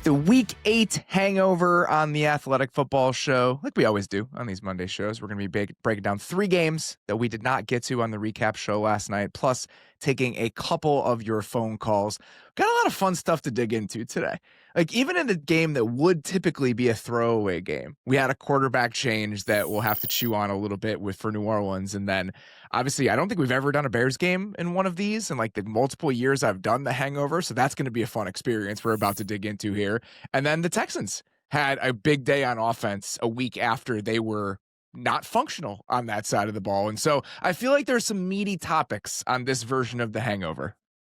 The Week 8 hangover on the Athletic Football Show, like we always do on these Monday shows. We're going to be breaking down 3 games that we did not get to on the recap show last night, plus taking a couple of your phone calls. Got a lot of fun stuff to dig into today. Like, even in a game that would typically be a throwaway game, we had a quarterback change that we'll have to chew on a little bit for New Orleans. And then, obviously, I don't think we've ever done a Bears game in one of these in like the multiple years I've done the hangover. So that's going to be a fun experience we're about to dig into here. And then the Texans had a big day on offense a week after they were not functional on that side of the ball. And so I feel like there's some meaty topics on this version of the hangover.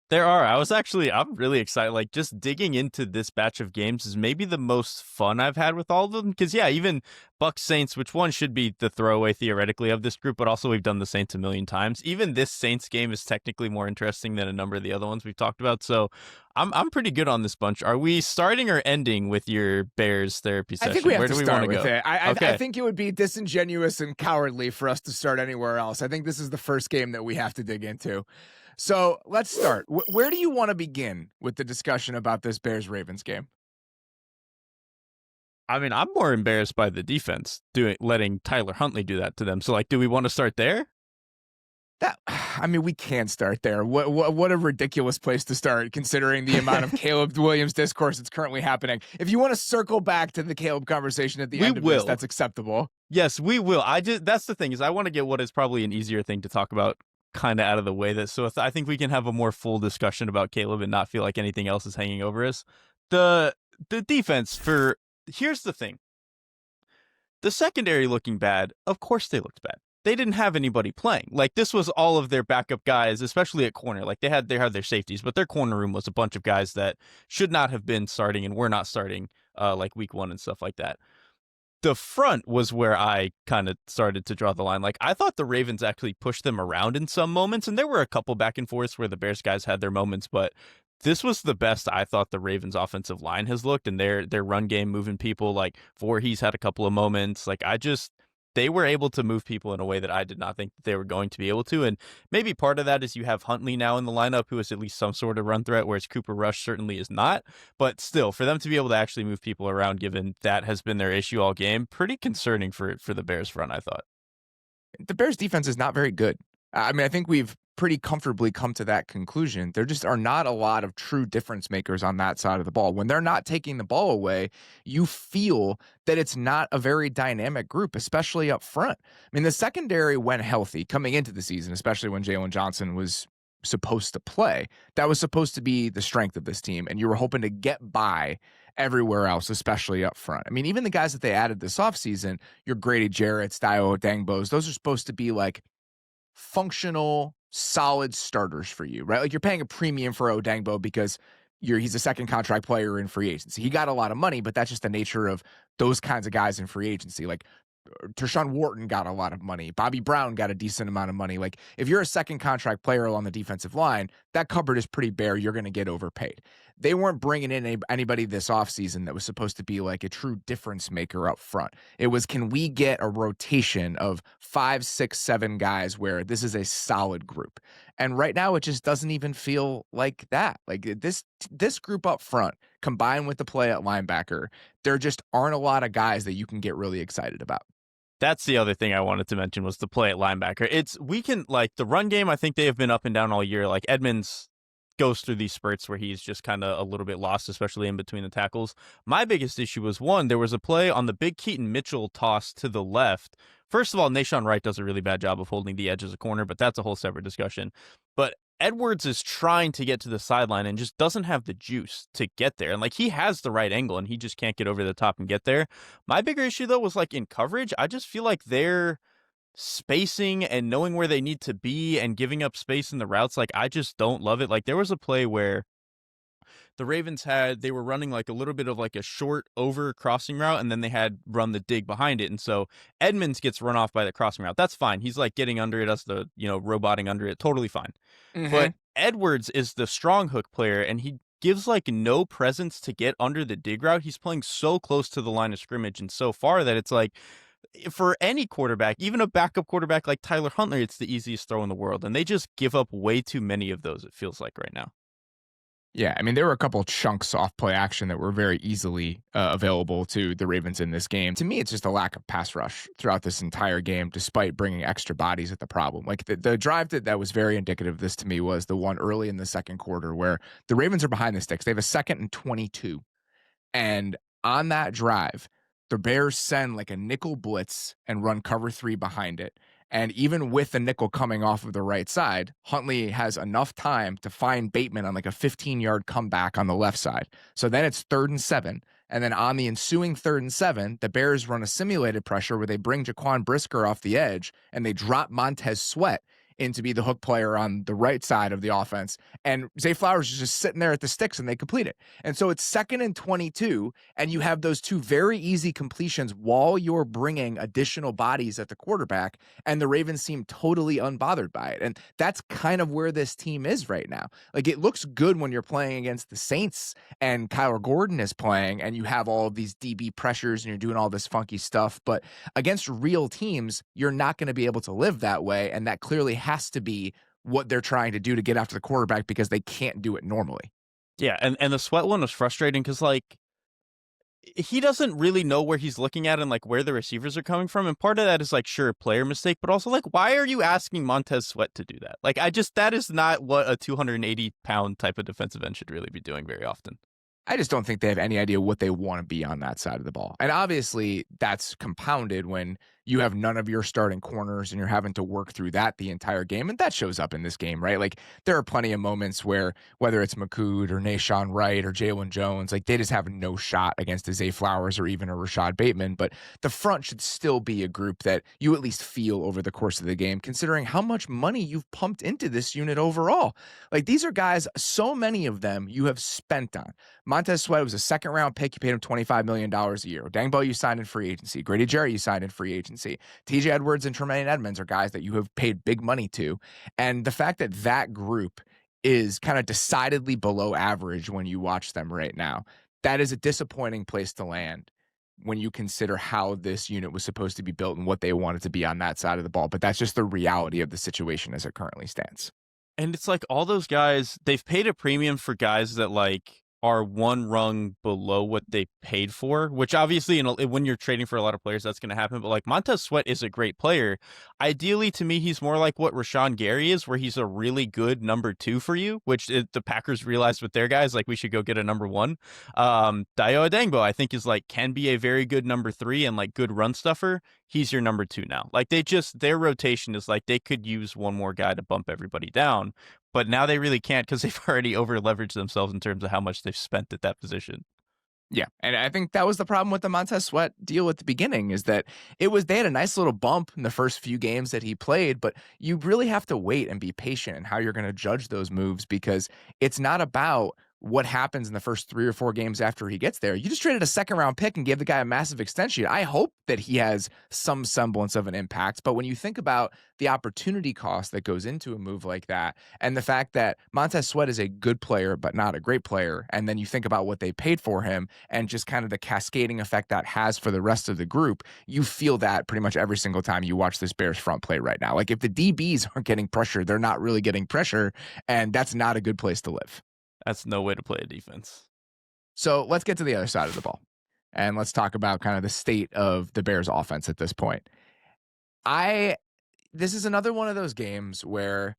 There are. I'm really excited. Like, just digging into this batch of games is maybe the most fun I've had with all of them. Because, yeah, even Bucs-Saints, which one should be the throwaway theoretically of this group, but also we've done the Saints a million times. Even this Saints game is technically more interesting than a number of the other ones we've talked about. So I'm pretty good on this bunch. Are we starting or ending with your Bears therapy session? I think we have Where to do we start want to with go? it. I think it would be disingenuous and cowardly for us to start anywhere else. I think this is the first game that we have to dig into. So let's start. Where do you want to begin with the discussion about this Bears-Ravens game? I mean, I'm more embarrassed by the defense letting Tyler Huntley do that to them. So, like, do we want to start there? We can start there. What a ridiculous place to start, considering the amount of Caleb Williams discourse that's currently happening. If you want to circle back to the Caleb conversation at the end of this, that's acceptable. Yes, we will. That's the thing, is I want to get what is probably an easier thing to talk about kind of out of the way. I think we can have a more full discussion about Caleb and not feel like anything else is hanging over us. The defense here's the thing. The secondary looking bad, of course they looked bad. They didn't have anybody playing. Like, this was all of their backup guys, especially at corner. Like, they had their safeties, but their corner room was a bunch of guys that should not have been starting and were not starting like week 1 and stuff like that. The front was where I kind of started to draw the line. Like, I thought the Ravens actually pushed them around in some moments, and there were a couple back and forths where the Bears guys had their moments, but this was the best I thought the Ravens offensive line has looked, and their run game moving people. Like, Voorhees had a couple of moments. Like, they were able to move people in a way that I did not think that they were going to be able to. And maybe part of that is you have Huntley now in the lineup, who is at least some sort of run threat, whereas Cooper Rush certainly is not. But still, for them to be able to actually move people around, given that has been their issue all game, pretty concerning for the Bears front, I thought. The Bears defense is not very good. I think we've pretty comfortably come to that conclusion. There just are not a lot of true difference makers on that side of the ball. When they're not taking the ball away, you feel that it's not a very dynamic group, especially up front. The secondary, when healthy coming into the season, especially when Jalen Johnson was supposed to play, that was supposed to be the strength of this team. And you were hoping to get by everywhere else, especially up front. Even the guys that they added this offseason, your Grady Jarrett's, Dio Odengbos, those are supposed to be like functional, solid starters for you, right? Like, you're paying a premium for Odengbo because he's a second contract player in free agency. He got a lot of money, but that's just the nature of those kinds of guys in free agency. Like, Tershawn Wharton got a lot of money. Bobby Brown got a decent amount of money. Like, if you're a second contract player on the defensive line, that cupboard is pretty bare. You're going to get overpaid. They weren't bringing in anybody this offseason that was supposed to be like a true difference maker up front. It was, can we get a rotation of 5, 6, 7 guys where this is a solid group? And right now, it just doesn't even feel like that. Like, this group up front, combined with the play at linebacker, there just aren't a lot of guys that you can get really excited about. That's the other thing I wanted to mention, was the play at linebacker. The run game, I think they have been up and down all year. Like, Edmonds goes through these spurts where he's just kind of a little bit lost, especially in between the tackles. My biggest issue was, one, there was a play on the big Keaton Mitchell toss to the left. First of all, Nashawn Wright does a really bad job of holding the edge as a corner, but that's a whole separate discussion. But Edwards is trying to get to the sideline and just doesn't have the juice to get there. And like, he has the right angle and he just can't get over the top and get there. My bigger issue, though, was like in coverage. I just feel like they're spacing and knowing where they need to be and giving up space in the routes. Like, I just don't love it. Like, there was a play where the Ravens they were running like a little bit of like a short over crossing route, and then they had run the dig behind it. And so Edmonds gets run off by the crossing route. That's fine. He's like getting under it as the, roboting under it. Totally fine. Mm-hmm. But Edwards is the strong hook player, and he gives like no presence to get under the dig route. He's playing so close to the line of scrimmage and so far that it's like, for any quarterback, even a backup quarterback like Tyler Huntley, it's the easiest throw in the world. And they just give up way too many of those, it feels like right now. Yeah, I mean, there were a couple chunks off play action that were very easily available to the Ravens in this game. To me, it's just a lack of pass rush throughout this entire game, despite bringing extra bodies at the problem. Like the drive that was very indicative of this to me was the one early in the second quarter where the Ravens are behind the sticks. They have a 2nd and 22. And on that drive, the Bears send like a nickel blitz and run cover 3 behind it. And even with the nickel coming off of the right side, Huntley has enough time to find Bateman on like a 15-yard comeback on the left side. So then it's 3rd and 7. And then on the ensuing 3rd and 7, the Bears run a simulated pressure where they bring Jaquan Brisker off the edge and they drop Montez Sweat in to be the hook player on the right side of the offense. And Zay Flowers is just sitting there at the sticks and they complete it. And so it's 2nd and 22, and you have those two very easy completions while you're bringing additional bodies at the quarterback, and the Ravens seem totally unbothered by it. And that's kind of where this team is right now. Like, it looks good when you're playing against the Saints and Kyler Gordon is playing and you have all of these DB pressures and you're doing all this funky stuff. But against real teams, you're not going to be able to live that way. And that clearly has to be what they're trying to do to get after the quarterback because they can't do it normally. Yeah, and the Sweat one was frustrating because, like, he doesn't really know where he's looking at and, like, where the receivers are coming from. And part of that is, like, sure, player mistake, but also, like, why are you asking Montez Sweat to do that? Like, that is not what a 280-pound type of defensive end should really be doing very often. I just don't think they have any idea what they want to be on that side of the ball. And obviously that's compounded when you have none of your starting corners and you're having to work through that the entire game. And that shows up in this game, right? Like, there are plenty of moments where whether it's McCood or Nashawn Wright or Jalen Jones, like, they just have no shot against a Zay Flowers or even a Rashad Bateman. But the front should still be a group that you at least feel over the course of the game, considering how much money you've pumped into this unit overall. Like, these are guys, so many of them you have spent on. Montez Sweat was a 2nd-round pick. You paid him $25 million a year. Dangbo, you signed in free agency. Grady Jarrett, you signed in free agency. TJ Edwards and Tremaine Edmonds are guys that you have paid big money to. And the fact that that group is kind of decidedly below average when you watch them right now, that is a disappointing place to land when you consider how this unit was supposed to be built and what they wanted to be on that side of the ball. But that's just the reality of the situation as it currently stands. And it's like all those guys, they've paid a premium for guys that, like, are one rung below what they paid for, which obviously, when you're trading for a lot of players, that's going to happen. But, like, Montez Sweat is a great player. Ideally, to me, he's more like what Rashawn Gary is, where he's a really good number 2 for you, which the Packers realized with their guys, like, we should go get a number 1. Dayo Adangbo, I think, is like, can be a very good number 3 and, like, good run stuffer. He's your number 2 now. Like, their rotation is like, they could use one more guy to bump everybody down. But now they really can't because they've already over-leveraged themselves in terms of how much they've spent at that position. Yeah, and I think that was the problem with the Montez Sweat deal at the beginning, is that they had a nice little bump in the first few games that he played, but you really have to wait and be patient in how you're going to judge those moves, because it's not about what happens in the first 3 or 4 games after he gets there. You just traded a 2nd-round pick and gave the guy a massive extension. I hope that he has some semblance of an impact, but when you think about the opportunity cost that goes into a move like that, and the fact that Montez Sweat is a good player but not a great player, and then you think about what they paid for him and just kind of the cascading effect that has for the rest of the group, you feel that pretty much every single time you watch this Bears front play right now. Like, if the DBs aren't getting pressure, they're not really getting pressure, and that's not a good place to live. That's no way to play a defense. So let's get to the other side of the ball, and let's talk about kind of the state of the Bears offense at this point. This is another one of those games where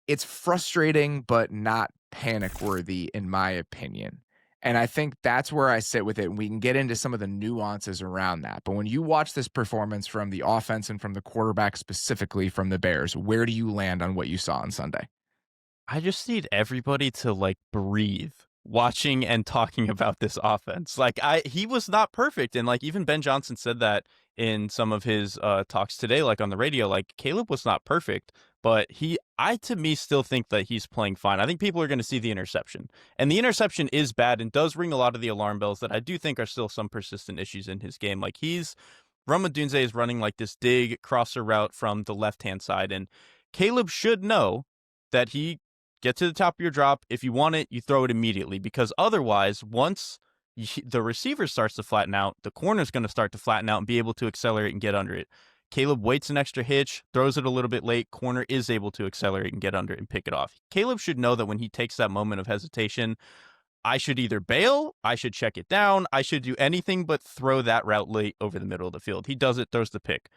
it's frustrating but not panic worthy, in my opinion. And I think that's where I sit with it. And we can get into some of the nuances around that. But when you watch this performance from the offense and from the quarterback, specifically from the Bears, where do you land on what you saw on Sunday? I just need everybody to, like, breathe watching and talking about this offense. Like, he was not perfect. And, like, even Ben Johnson said that in some of his talks today, like on the radio. Like, Caleb was not perfect, but I to me still think that he's playing fine. I think people are going to see the interception, and the interception is bad and does ring a lot of the alarm bells that I do think are still some persistent issues in his game. Like, Rome Odunze is running like this dig crosser route from the left-hand side, and Caleb should know that he get to the top of your drop. If you want it, you throw it immediately, because otherwise, once the receiver starts to flatten out, the corner's going to start to flatten out and be able to accelerate and get under it. Caleb waits an extra hitch, throws it a little bit late. Corner is able to accelerate and get under it and pick it off. Caleb should know that when he takes that moment of hesitation, I should either bail, I should check it down, I should do anything but throw that route late over the middle of the field. He does it, throws the pick.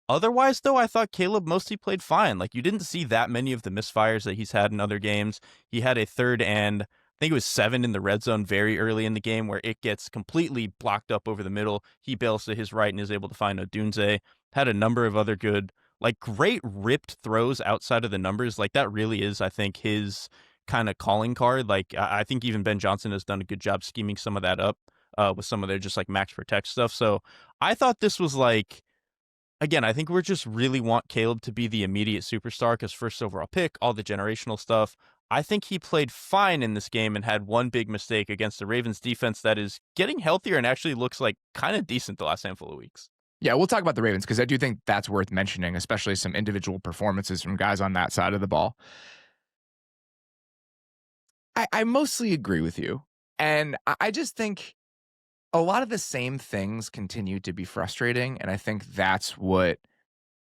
Otherwise, though, I thought Caleb mostly played fine. Like, you didn't see that many of the misfires that he's had in other games. He had a 3rd and I think it was 7 in the red zone very early in the game where it gets completely blocked up over the middle. He bails to his right and is able to find Odunze. Had a number of other good, like, great ripped throws outside of the numbers. Like, that really is, I think, his kind of calling card. Like, I think even Ben Johnson has done a good job scheming some of that up with some of their just like max protect stuff. So I thought this was like, again, I think we're just really want Caleb to be the immediate superstar because first overall pick, all the generational stuff. I think he played fine in this game and had one big mistake against the Ravens defense that is getting healthier and actually looks like kind of decent the last handful of weeks. Yeah, we'll talk about the Ravens because I do think that's worth mentioning, especially some individual performances from guys on that side of the ball. I mostly agree with you. And I just think a lot of the same things continue to be frustrating. And I think that's what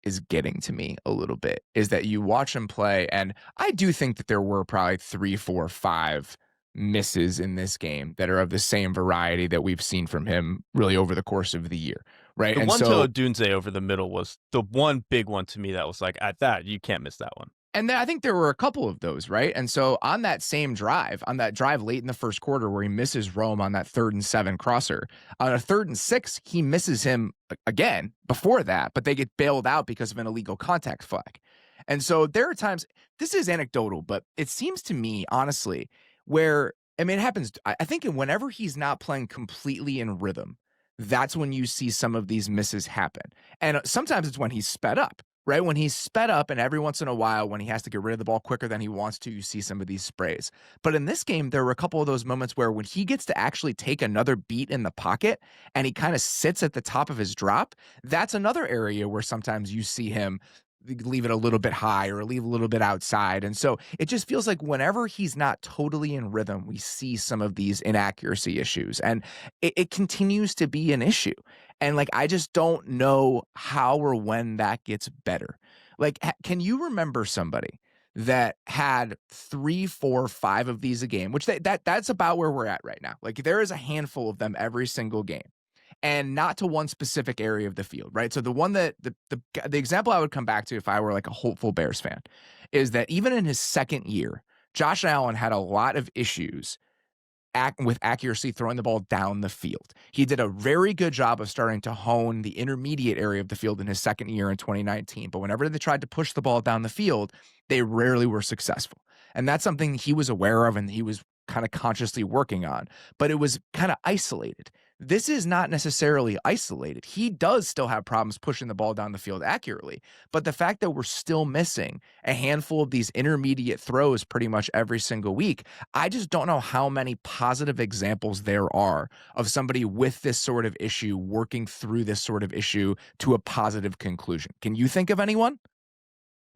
is getting to me a little bit, is that you watch him play. And I do think that there were probably 3, 4, 5 misses in this game that are of the same variety that we've seen from him really over the course of the year. Right. The and one so to Odunze over the middle was the one big one to me that was like, at that, you can't miss that one. And then I think there were a couple of those, right? And so on that same drive, on that drive late in the first quarter where he misses Rome on that 3rd and 7 crosser, on a 3rd and 6, he misses him again before that, but they get bailed out because of an illegal contact flag. And so there are times, this is anecdotal, but it seems to me, honestly, where, I mean, it happens, I think whenever he's not playing completely in rhythm, that's when you see some of these misses happen. And sometimes it's when he's sped up. Right? When he's sped up, and every once in a while, when he has to get rid of the ball quicker than he wants to, you see some of these sprays. But in this game, there were a couple of those moments where when he gets to actually take another beat in the pocket and he kind of sits at the top of his drop, that's another area where sometimes you see him leave it a little bit high or leave a little bit outside. And so it just feels like whenever he's not totally in rhythm, we see some of these inaccuracy issues. And it continues to be an issue. And like, I just don't know how or when that gets better. Like, can you remember somebody that had 3, 4, 5 of these a game, which that's about where we're at right now. Like, there is a handful of them every single game. And not to one specific area of the field, right? So the one that the example I would come back to if I were like a hopeful Bears fan is that even in his second year, Josh Allen had a lot of issues with accuracy throwing the ball down the field. He did a very good job of starting to hone the intermediate area of the field in his second year in 2019. But whenever they tried to push the ball down the field, they rarely were successful. And that's something he was aware of and he was kind of consciously working on, but it was kind of isolated. This is not necessarily isolated. He does still have problems pushing the ball down the field accurately, but the fact that we're still missing a handful of these intermediate throws pretty much every single week, I just don't know how many positive examples there are of somebody with this sort of issue working through this sort of issue to a positive conclusion. Can you think of anyone?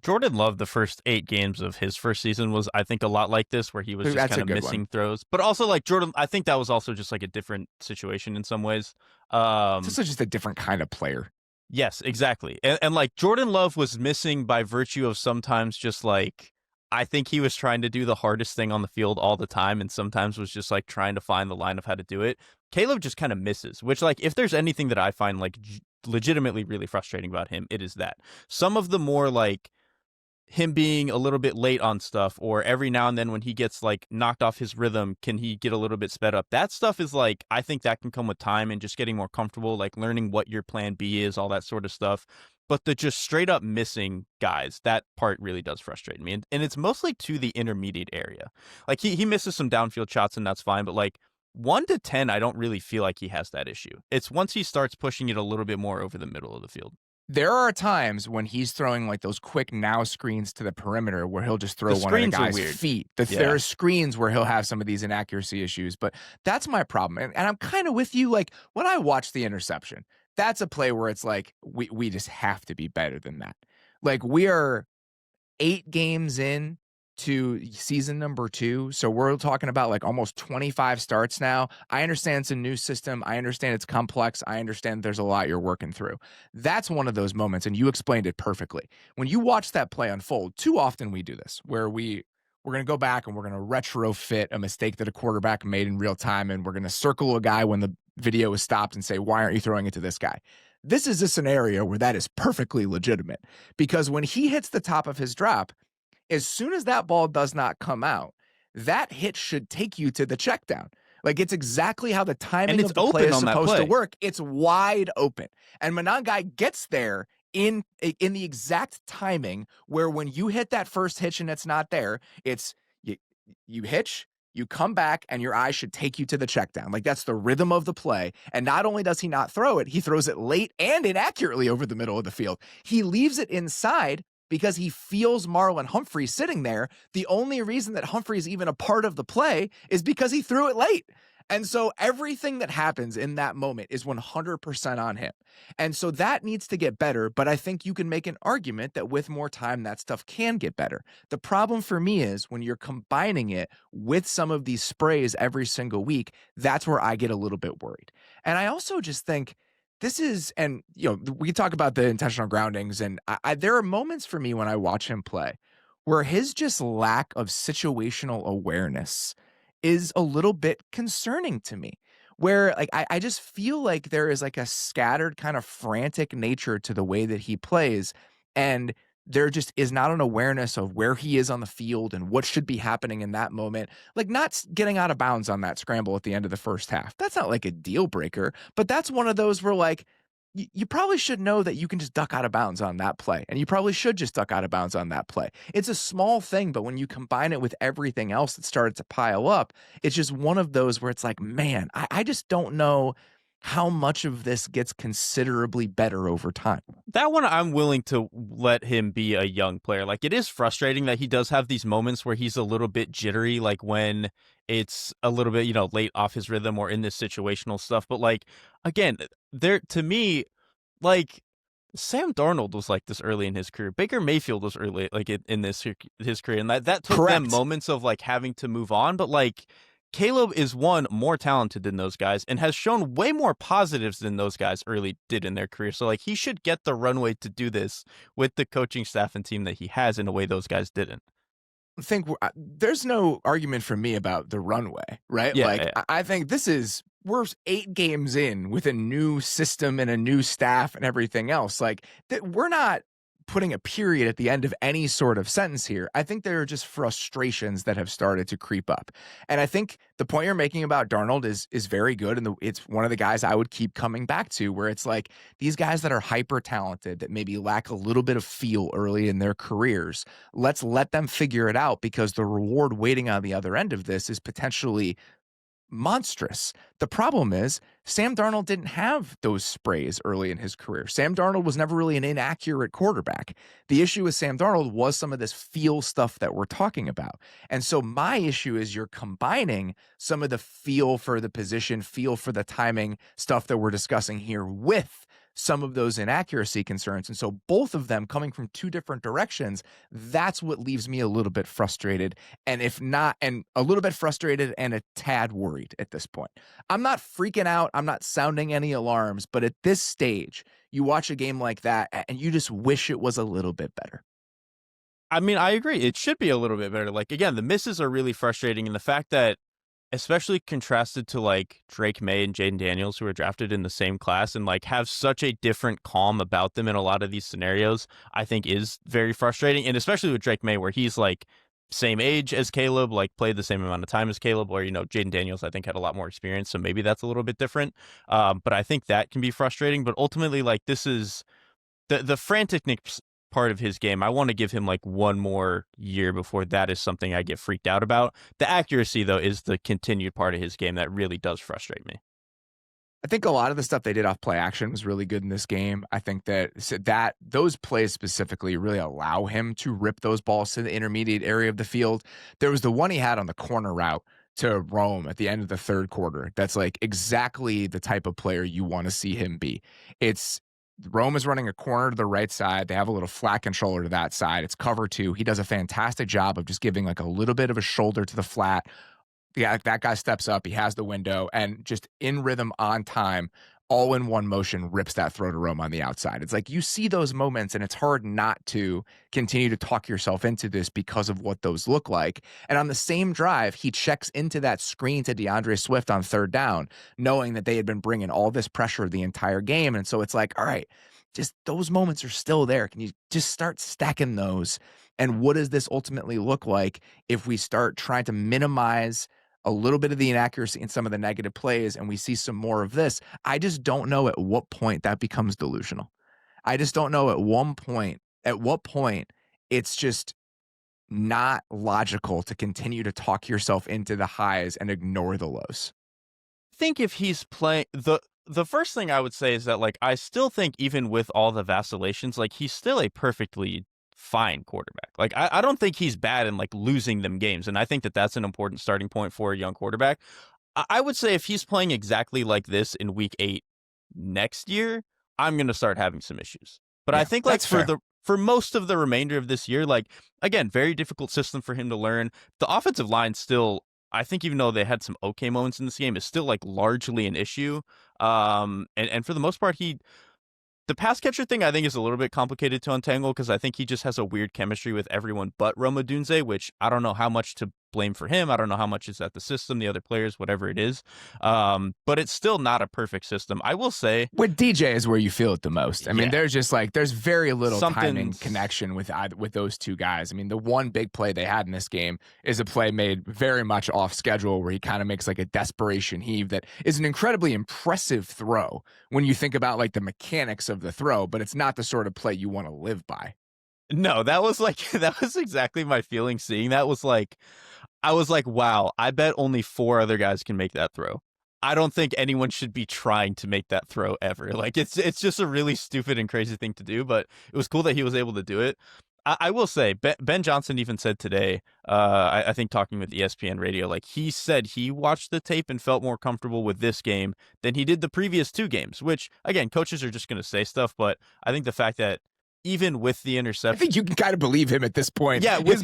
Jordan Love, the first 8 games of his first season was, I think, a lot like this, where he was just kind of missing throws. But also, like, Jordan, I think that was also just like a different situation in some ways. This is just a different kind of player. Yes, exactly. And like, Jordan Love was missing by virtue of sometimes just like, I think he was trying to do the hardest thing on the field all the time, and sometimes was just like trying to find the line of how to do it. Caleb just kind of misses, which, like, if there's anything that I find like legitimately really frustrating about him, it is that. Some of the more like him being a little bit late on stuff, or every now and then when he gets like knocked off his rhythm, can he get a little bit sped up? That stuff is like, I think that can come with time and just getting more comfortable, like learning what your plan B is, all that sort of stuff. But the just straight up missing guys, that part really does frustrate me. And it's mostly to the intermediate area. Like he misses some downfield shots and that's fine. But like 1 to 10, I don't really feel like he has that issue. It's once he starts pushing it a little bit more over the middle of the field. There are times when he's throwing like those quick now screens to the perimeter where he'll just throw one of the guy's feet. There are screens where he'll have some of these inaccuracy issues, but that's my problem. And I'm kind of with you. Like when I watch the interception, that's a play where it's like, we just have to be better than that. Like we are 8 games in to season number 2. So we're talking about like almost 25 starts now. I understand it's a new system. I understand it's complex. I understand there's a lot you're working through. That's one of those moments, and you explained it perfectly. When you watch that play unfold, too often we do this, where we're going to go back and we're going to retrofit a mistake that a quarterback made in real time, and we're going to circle a guy when the video is stopped and say, why aren't you throwing it to this guy? This is a scenario where that is perfectly legitimate, because when he hits the top of his drop, as soon as that ball does not come out, that hit should take you to the check down. Like, it's exactly how the timing of the play is supposed to work. It's wide open. And Monangai gets there in the exact timing where when you hit that first hitch and it's not there, it's you hitch, you come back, and your eye should take you to the check down. Like, that's the rhythm of the play. And not only does he not throw it, he throws it late and inaccurately over the middle of the field. He leaves it inside because he feels Marlon Humphrey sitting there. The only reason that Humphrey is even a part of the play is because he threw it late. And so everything that happens in that moment is 100% on him. And so that needs to get better, but I think you can make an argument that with more time, that stuff can get better. The problem for me is when you're combining it with some of these sprays every single week, that's where I get a little bit worried. And I also just think this is, and we talk about the intentional groundings, and there are moments for me when I watch him play where his just lack of situational awareness is a little bit concerning to me, where like I just feel like there is like a scattered kind of frantic nature to the way that he plays, and there just is not an awareness of where he is on the field and what should be happening in that moment. Like, not getting out of bounds on that scramble at the end of the first half, that's not like a deal breaker, but that's one of those where like you probably should know that you can just duck out of bounds on that play, and you probably should just duck out of bounds on that play. It's a small thing, but when you combine it with everything else that started to pile up, it's just one of those where it's like, man, I just don't know how much of this gets considerably better over time. That one, I'm willing to let him be a young player. Like, it is frustrating that he does have these moments where he's a little bit jittery, like when it's a little bit, late off his rhythm or in this situational stuff. But like, again, to me, like, Sam Darnold was like this early in his career. Baker Mayfield was early, like in his career, and that took them moments of like having to move on. But like, Caleb is more talented than those guys and has shown way more positives than those guys early did in their career. So like, he should get the runway to do this with the coaching staff and team that he has in a way those guys didn't. I think there's no argument for me about the runway, right? Yeah, like, yeah. I think we're 8 games in with a new system and a new staff and everything else. Like, we're not putting a period at the end of any sort of sentence here. I think there are just frustrations that have started to creep up. And I think the point you're making about Darnold is very good. And it's one of the guys I would keep coming back to, where it's like these guys that are hyper talented that maybe lack a little bit of feel early in their careers. Let's let them figure it out, because the reward waiting on the other end of this is potentially monstrous. The problem is Sam Darnold didn't have those sprays early in his career. Sam Darnold was never really an inaccurate quarterback. The issue with Sam Darnold was some of this feel stuff that we're talking about. And so my issue is you're combining some of the feel for the position, feel for the timing stuff that we're discussing here with some of those inaccuracy concerns. And so both of them coming from 2 different directions, that's what leaves me a little bit frustrated. And if not, and a little bit frustrated and a tad worried at this point. I'm not freaking out. I'm not sounding any alarms, but at this stage, you watch a game like that and you just wish it was a little bit better. I mean, I agree. It should be a little bit better. Like, again, the misses are really frustrating. And the fact that, especially contrasted to like Drake May and Jaden Daniels, who were drafted in the same class and like have such a different calm about them in a lot of these scenarios, I think is very frustrating. And especially with Drake May, where he's like same age as Caleb, like played the same amount of time as Caleb, or, Jaden Daniels, I think, had a lot more experience. So maybe that's a little bit different. But I think that can be frustrating. But ultimately, like, this is the franticness part of his game. I want to give him like one more year before that is something I get freaked out about. The accuracy, though, is the continued part of his game that really does frustrate me. I think a lot of the stuff they did off play action was really good in this game. I think that those plays specifically really allow him to rip those balls to the intermediate area of the field. There was the one he had on the corner route to Rome at the end of the third quarter. That's like exactly the type of player you want to see him be. It's Rome is running a corner to the right side. They have a little flat controller to that side. It's cover 2. He does a fantastic job of just giving like a little bit of a shoulder to the flat. Yeah, that guy steps up. He has the window and just in rhythm on time, all in one motion, rips that throw to Rome on the outside. It's like you see those moments and it's hard not to continue to talk yourself into this because of what those look like. And on the same drive, he checks into that screen to DeAndre Swift on 3rd down, knowing that they had been bringing all this pressure the entire game. And so it's like, all right, just those moments are still there. Can you just start stacking those? And what does this ultimately look like if we start trying to minimize a little bit of the inaccuracy in some of the negative plays and we see some more of this? I just don't know at what point that becomes delusional. I just don't know at what point it's just not logical to continue to talk yourself into the highs and ignore the lows. I think if he's playing the first thing I would say is that like I still think even with all the vacillations, like he's still a perfectly fine quarterback. Like I don't think he's bad in like losing them games, and I think that that's an important starting point for a young quarterback. I would say if he's playing exactly like this in week 8 next year, I'm going to start having some issues. But Yeah, I think like that's fair. for most of the remainder of this year, like again, very difficult system for him to learn. The offensive line still, I think even though they had some okay moments in this game, is still like largely an issue. And for the most part, the pass catcher thing, I think, is a little bit complicated to untangle because I think he just has a weird chemistry with everyone but Rome Odunze, which I don't know how much to blame for him. I don't know how much is at the system, the other players, whatever it is. But it's still not a perfect system. I will say With DJ is where you feel it the most. I mean, Yeah. there's just like there's very little timing Something's- connection with those two guys. I mean, the one big play they had in this game is a play made very much off schedule where he kind of makes like a desperation heave that is an incredibly impressive throw when you think about like the mechanics of the throw, but it's not the sort of play you want to live by. No, that was like that was exactly my feeling seeing that. Was like I was like, wow, I bet only 4 other guys can make that throw. I don't think anyone should be trying to make that throw ever. Like it's just a really stupid and crazy thing to do, but it was cool that he was able to do it. I will say, Ben Johnson even said today, I think talking with ESPN Radio, like he said he watched the tape and felt more comfortable with this game than he did the previous 2 games, which, again, coaches are just going to say stuff, but I think the fact that even with the I interception, think you can kind of believe him at this point. Yeah, with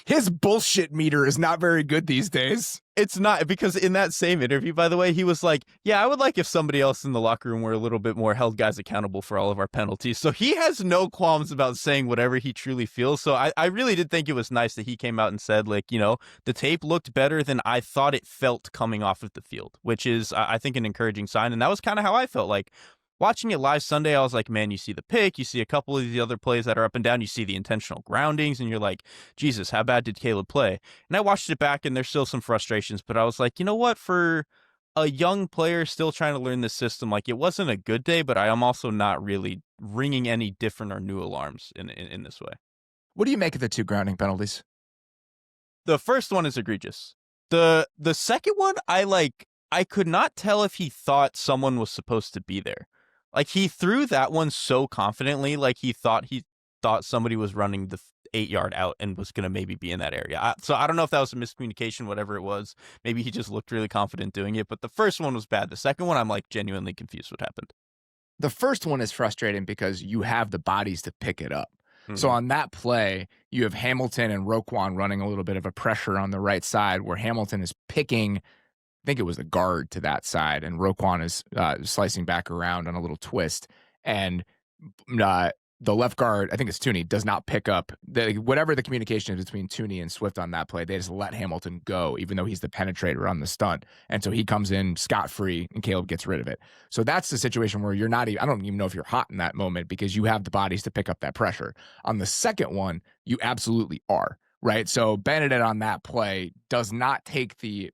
his bullshit meter is not very good these days. it's not, because in that same interview, by the way, he was like, yeah, I would like if somebody else in the locker room were a little bit more held guys accountable for all of our penalties. So he has no qualms about saying whatever he truly feels. So I really did think it was nice that he came out and said, like, you know, the tape looked better than I thought it felt coming off of the field, which is, I think, an encouraging sign. And that was kind of how I felt. Like, watching it live Sunday, I was like, man, you see the pick, you see a couple of the other plays that are up and down, you see the intentional groundings, and you're like, Jesus, how bad did Caleb play? And I watched it back, and there's still some frustrations, but I was like, you know what? For a young player still trying to learn this system, like, it wasn't a good day, but I am also not really ringing any different or new alarms in this way. What do you make of the 2 grounding penalties? The first one is egregious. The second one, I could not tell if he thought someone was supposed to be there. Like, he threw that one so confidently, like he thought somebody was running the 8-yard out and was going to maybe be in that area. So I don't know if that was a miscommunication, whatever it was. Maybe he just looked really confident doing it. But the first one was bad. The second one, I'm like genuinely confused what happened. The first one is frustrating because you have the bodies to pick it up. So on that play, you have Hamilton and Roquan running a little bit of a pressure on the right side where Hamilton is picking, I think it was the guard to that side, and Roquan is slicing back around on a little twist. And the left guard, I think it's Tooney, does not pick up whatever the communication is between Tooney and Swift on that play. They just let Hamilton go, even though he's the penetrator on the stunt. And so he comes in scot-free, and Caleb gets rid of it. So that's the situation where you're not even, I don't even know if you're hot in that moment because you have the bodies to pick up that pressure. On the second one, you absolutely are, right? So Benedict on that play does not take the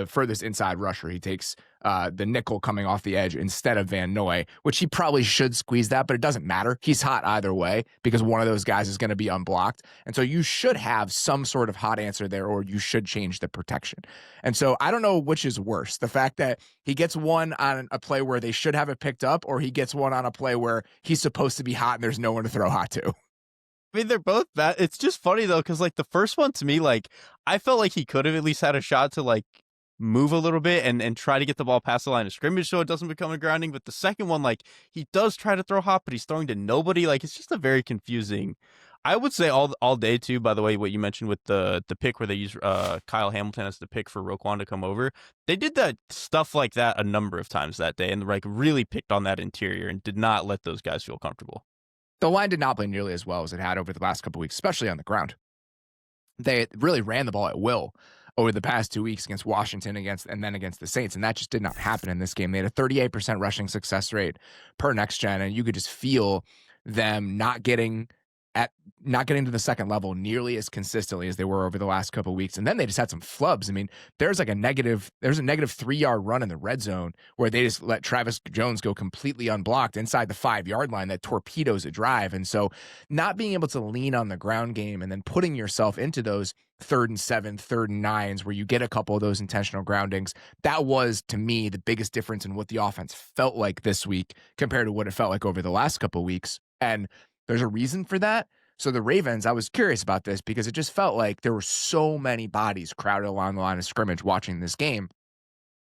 furthest inside rusher. He takes the nickel coming off the edge instead of Van Noy, which he probably should squeeze that, but it doesn't matter. He's hot either way because one of those guys is going to be unblocked. And so you should have some sort of hot answer there, or you should change the protection. And so I don't know which is worse, the fact that he gets one on a play where they should have it picked up, or he gets one on a play where he's supposed to be hot and there's no one to throw hot to. I mean, they're both bad. It's just funny, though, because, like, the first one to me, like, I felt like he could have at least had a shot to, like, move a little bit and try to get the ball past the line of scrimmage so it doesn't become a grounding. But the second one, like, he does try to throw hot, but he's throwing to nobody. Like, it's just a very confusing. I would say all day too, by the way, what you mentioned with the pick where they use Kyle Hamilton as the pick for Roquan to come over. They did that stuff like that a number of times that day and like really picked on that interior and did not let those guys feel comfortable. The line did not play nearly as well as it had over the last couple of weeks, especially on the ground. They really ran the ball at will over the past 2 weeks against Washington and then against the Saints, and that just did not happen in this game. They had a 38% rushing success rate per next gen, and you could just feel them not getting to the second level nearly as consistently as they were over the last couple of weeks. And then they just had some flubs. I mean, there's a negative 3-yard run in the red zone where they just let Travis Jones go completely unblocked inside the 5-yard line that torpedoes a drive. And so not being able to lean on the ground game and then putting yourself into those 3rd and 7, 3rd and 9s where you get a couple of those intentional groundings, that was, to me, the biggest difference in what the offense felt like this week compared to what it felt like over the last couple of weeks. And there's a reason for that. So the Ravens, I was curious about this because it just felt like there were so many bodies crowded along the line of scrimmage watching this game.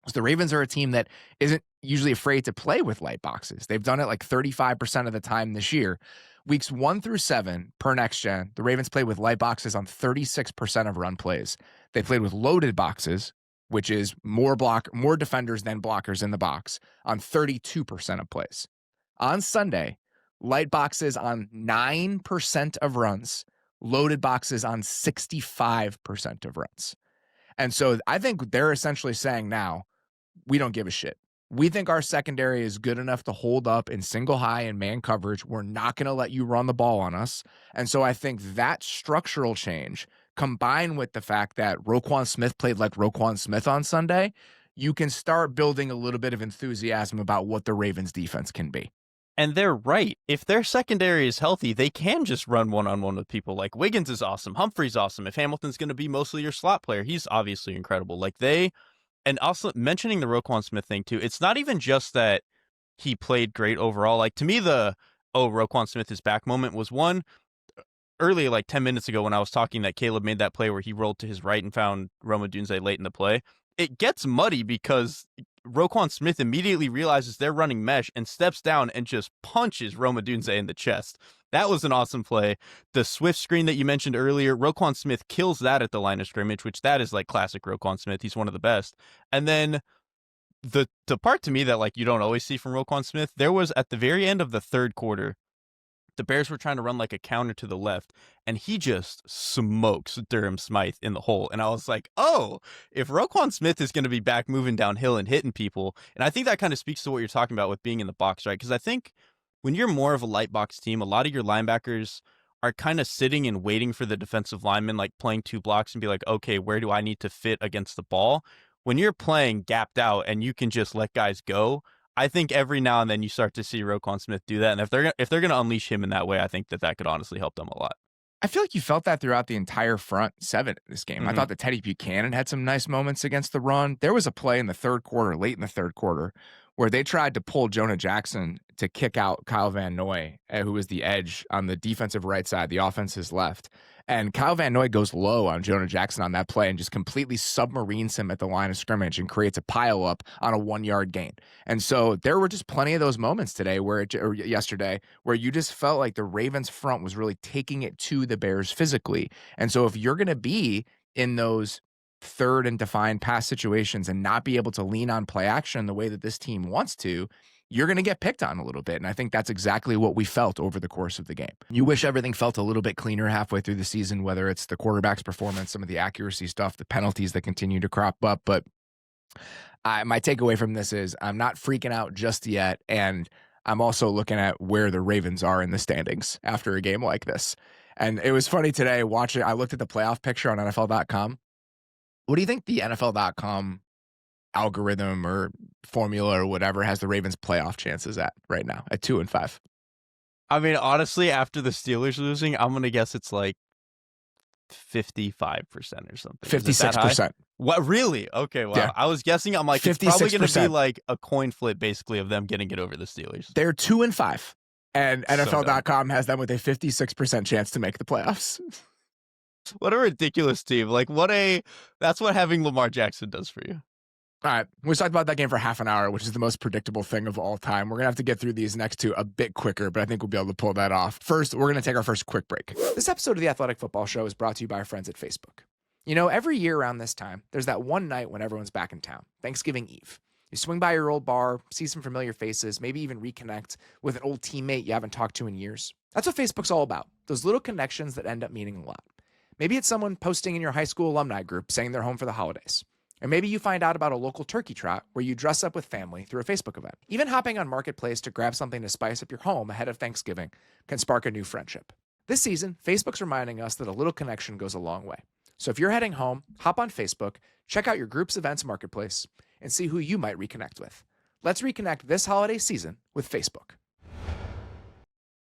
So the Ravens are a team that isn't usually afraid to play with light boxes. They've done it like 35% of the time this year. Weeks 1 through 7 per next gen, the Ravens played with light boxes on 36% of run plays. They played with loaded boxes, which is more defenders than blockers in the box, on 32% of plays. On Sunday, light boxes on 9% of runs, loaded boxes on 65% of runs. And so I think they're essentially saying now, we don't give a shit. We think our secondary is good enough to hold up in single high and man coverage. We're not going to let you run the ball on us. And so I think that structural change, combined with the fact that Roquan Smith played like Roquan Smith on Sunday, you can start building a little bit of enthusiasm about what the Ravens defense can be. And they're right. If their secondary is healthy, they can just run one-on-one with people. Like, Wiggins is awesome. Humphrey's awesome. If Hamilton's going to be mostly your slot player, he's obviously incredible. And also mentioning the Roquan Smith thing too, it's not even just that he played great overall. Like, to me, Roquan Smith is back moment was one earlier, like 10 minutes ago when I was talking that Caleb made that play where he rolled to his right and found Rome Odunze late in the play. It gets muddy because Roquan Smith immediately realizes they're running mesh and steps down and just punches Rome Odunze in the chest. That was an awesome play. The Swift screen that you mentioned earlier, Roquan Smith kills that at the line of scrimmage, which that is like classic Roquan Smith. He's one of the best. And then the part to me that like you don't always see from Roquan Smith, there was at the very end of the third quarter, the Bears were trying to run like a counter to the left, and he just smokes Durham Smythe in the hole. And I was like, oh, if Roquan Smith is going to be back moving downhill and hitting people, and I think that kind of speaks to what you're talking about with being in the box, right? Because I think when you're more of a light box team, a lot of your linebackers are kind of sitting and waiting for the defensive lineman, like playing 2 blocks and be like, okay, where do I need to fit against the ball? When you're playing gapped out and you can just let guys go, I think every now and then you start to see Roquan Smith do that. And if they're going to unleash him in that way, I think that could honestly help them a lot. I feel like you felt that throughout the entire front 7 in this game. I thought that Teddy Buchanan had some nice moments against the run. There was a play in the third quarter, late in the third quarter, where they tried to pull Jonah Jackson to kick out Kyle Van Noy, who was the edge on the defensive right side, the offense's left. And Kyle Van Noy goes low on Jonah Jackson on that play and just completely submarines him at the line of scrimmage and creates a pileup on a 1-yard gain. And so there were just plenty of those moments today or yesterday where you just felt like the Ravens front was really taking it to the Bears physically. And so if you're going to be in those third and defined pass situations and not be able to lean on play action the way that this team wants to, you're going to get picked on a little bit. And I think that's exactly what we felt over the course of the game. You wish everything felt a little bit cleaner halfway through the season, whether it's the quarterback's performance, some of the accuracy stuff, the penalties that continue to crop up. But my takeaway from this is I'm not freaking out just yet. And I'm also looking at where the Ravens are in the standings after a game like this. And it was funny today watching, I looked at the playoff picture on NFL.com. What do you think the NFL.com algorithm or formula or whatever has the Ravens playoff chances at right now at 2-5? I mean, honestly, after the Steelers losing, I'm going to guess it's like 55% or something. 56%. What, really? Okay, wow. Yeah. I was guessing, I'm like, 56%. It's probably going to be like a coin flip basically of them getting it over the Steelers. They're 2-5 and NFL.com has them with a 56% chance to make the playoffs. What a ridiculous team. Like, that's what having Lamar Jackson does for you. All right, we talked about that game for half an hour, which is the most predictable thing of all time. We're going to have to get through these next two a bit quicker, but I think we'll be able to pull that off. First, we're going to take our first quick break. This episode of the Athletic Football Show is brought to you by our friends at Facebook. You know, every year around this time, there's that one night when everyone's back in town, Thanksgiving Eve. You swing by your old bar, see some familiar faces, maybe even reconnect with an old teammate you haven't talked to in years. That's what Facebook's all about, those little connections that end up meaning a lot. Maybe it's someone posting in your high school alumni group saying they're home for the holidays. Or maybe you find out about a local turkey trot where you dress up with family through a Facebook event. Even hopping on Marketplace to grab something to spice up your home ahead of Thanksgiving can spark a new friendship. This season, Facebook's reminding us that a little connection goes a long way. So if you're heading home, hop on Facebook, check out your group's events Marketplace, and see who you might reconnect with. Let's reconnect this holiday season with Facebook.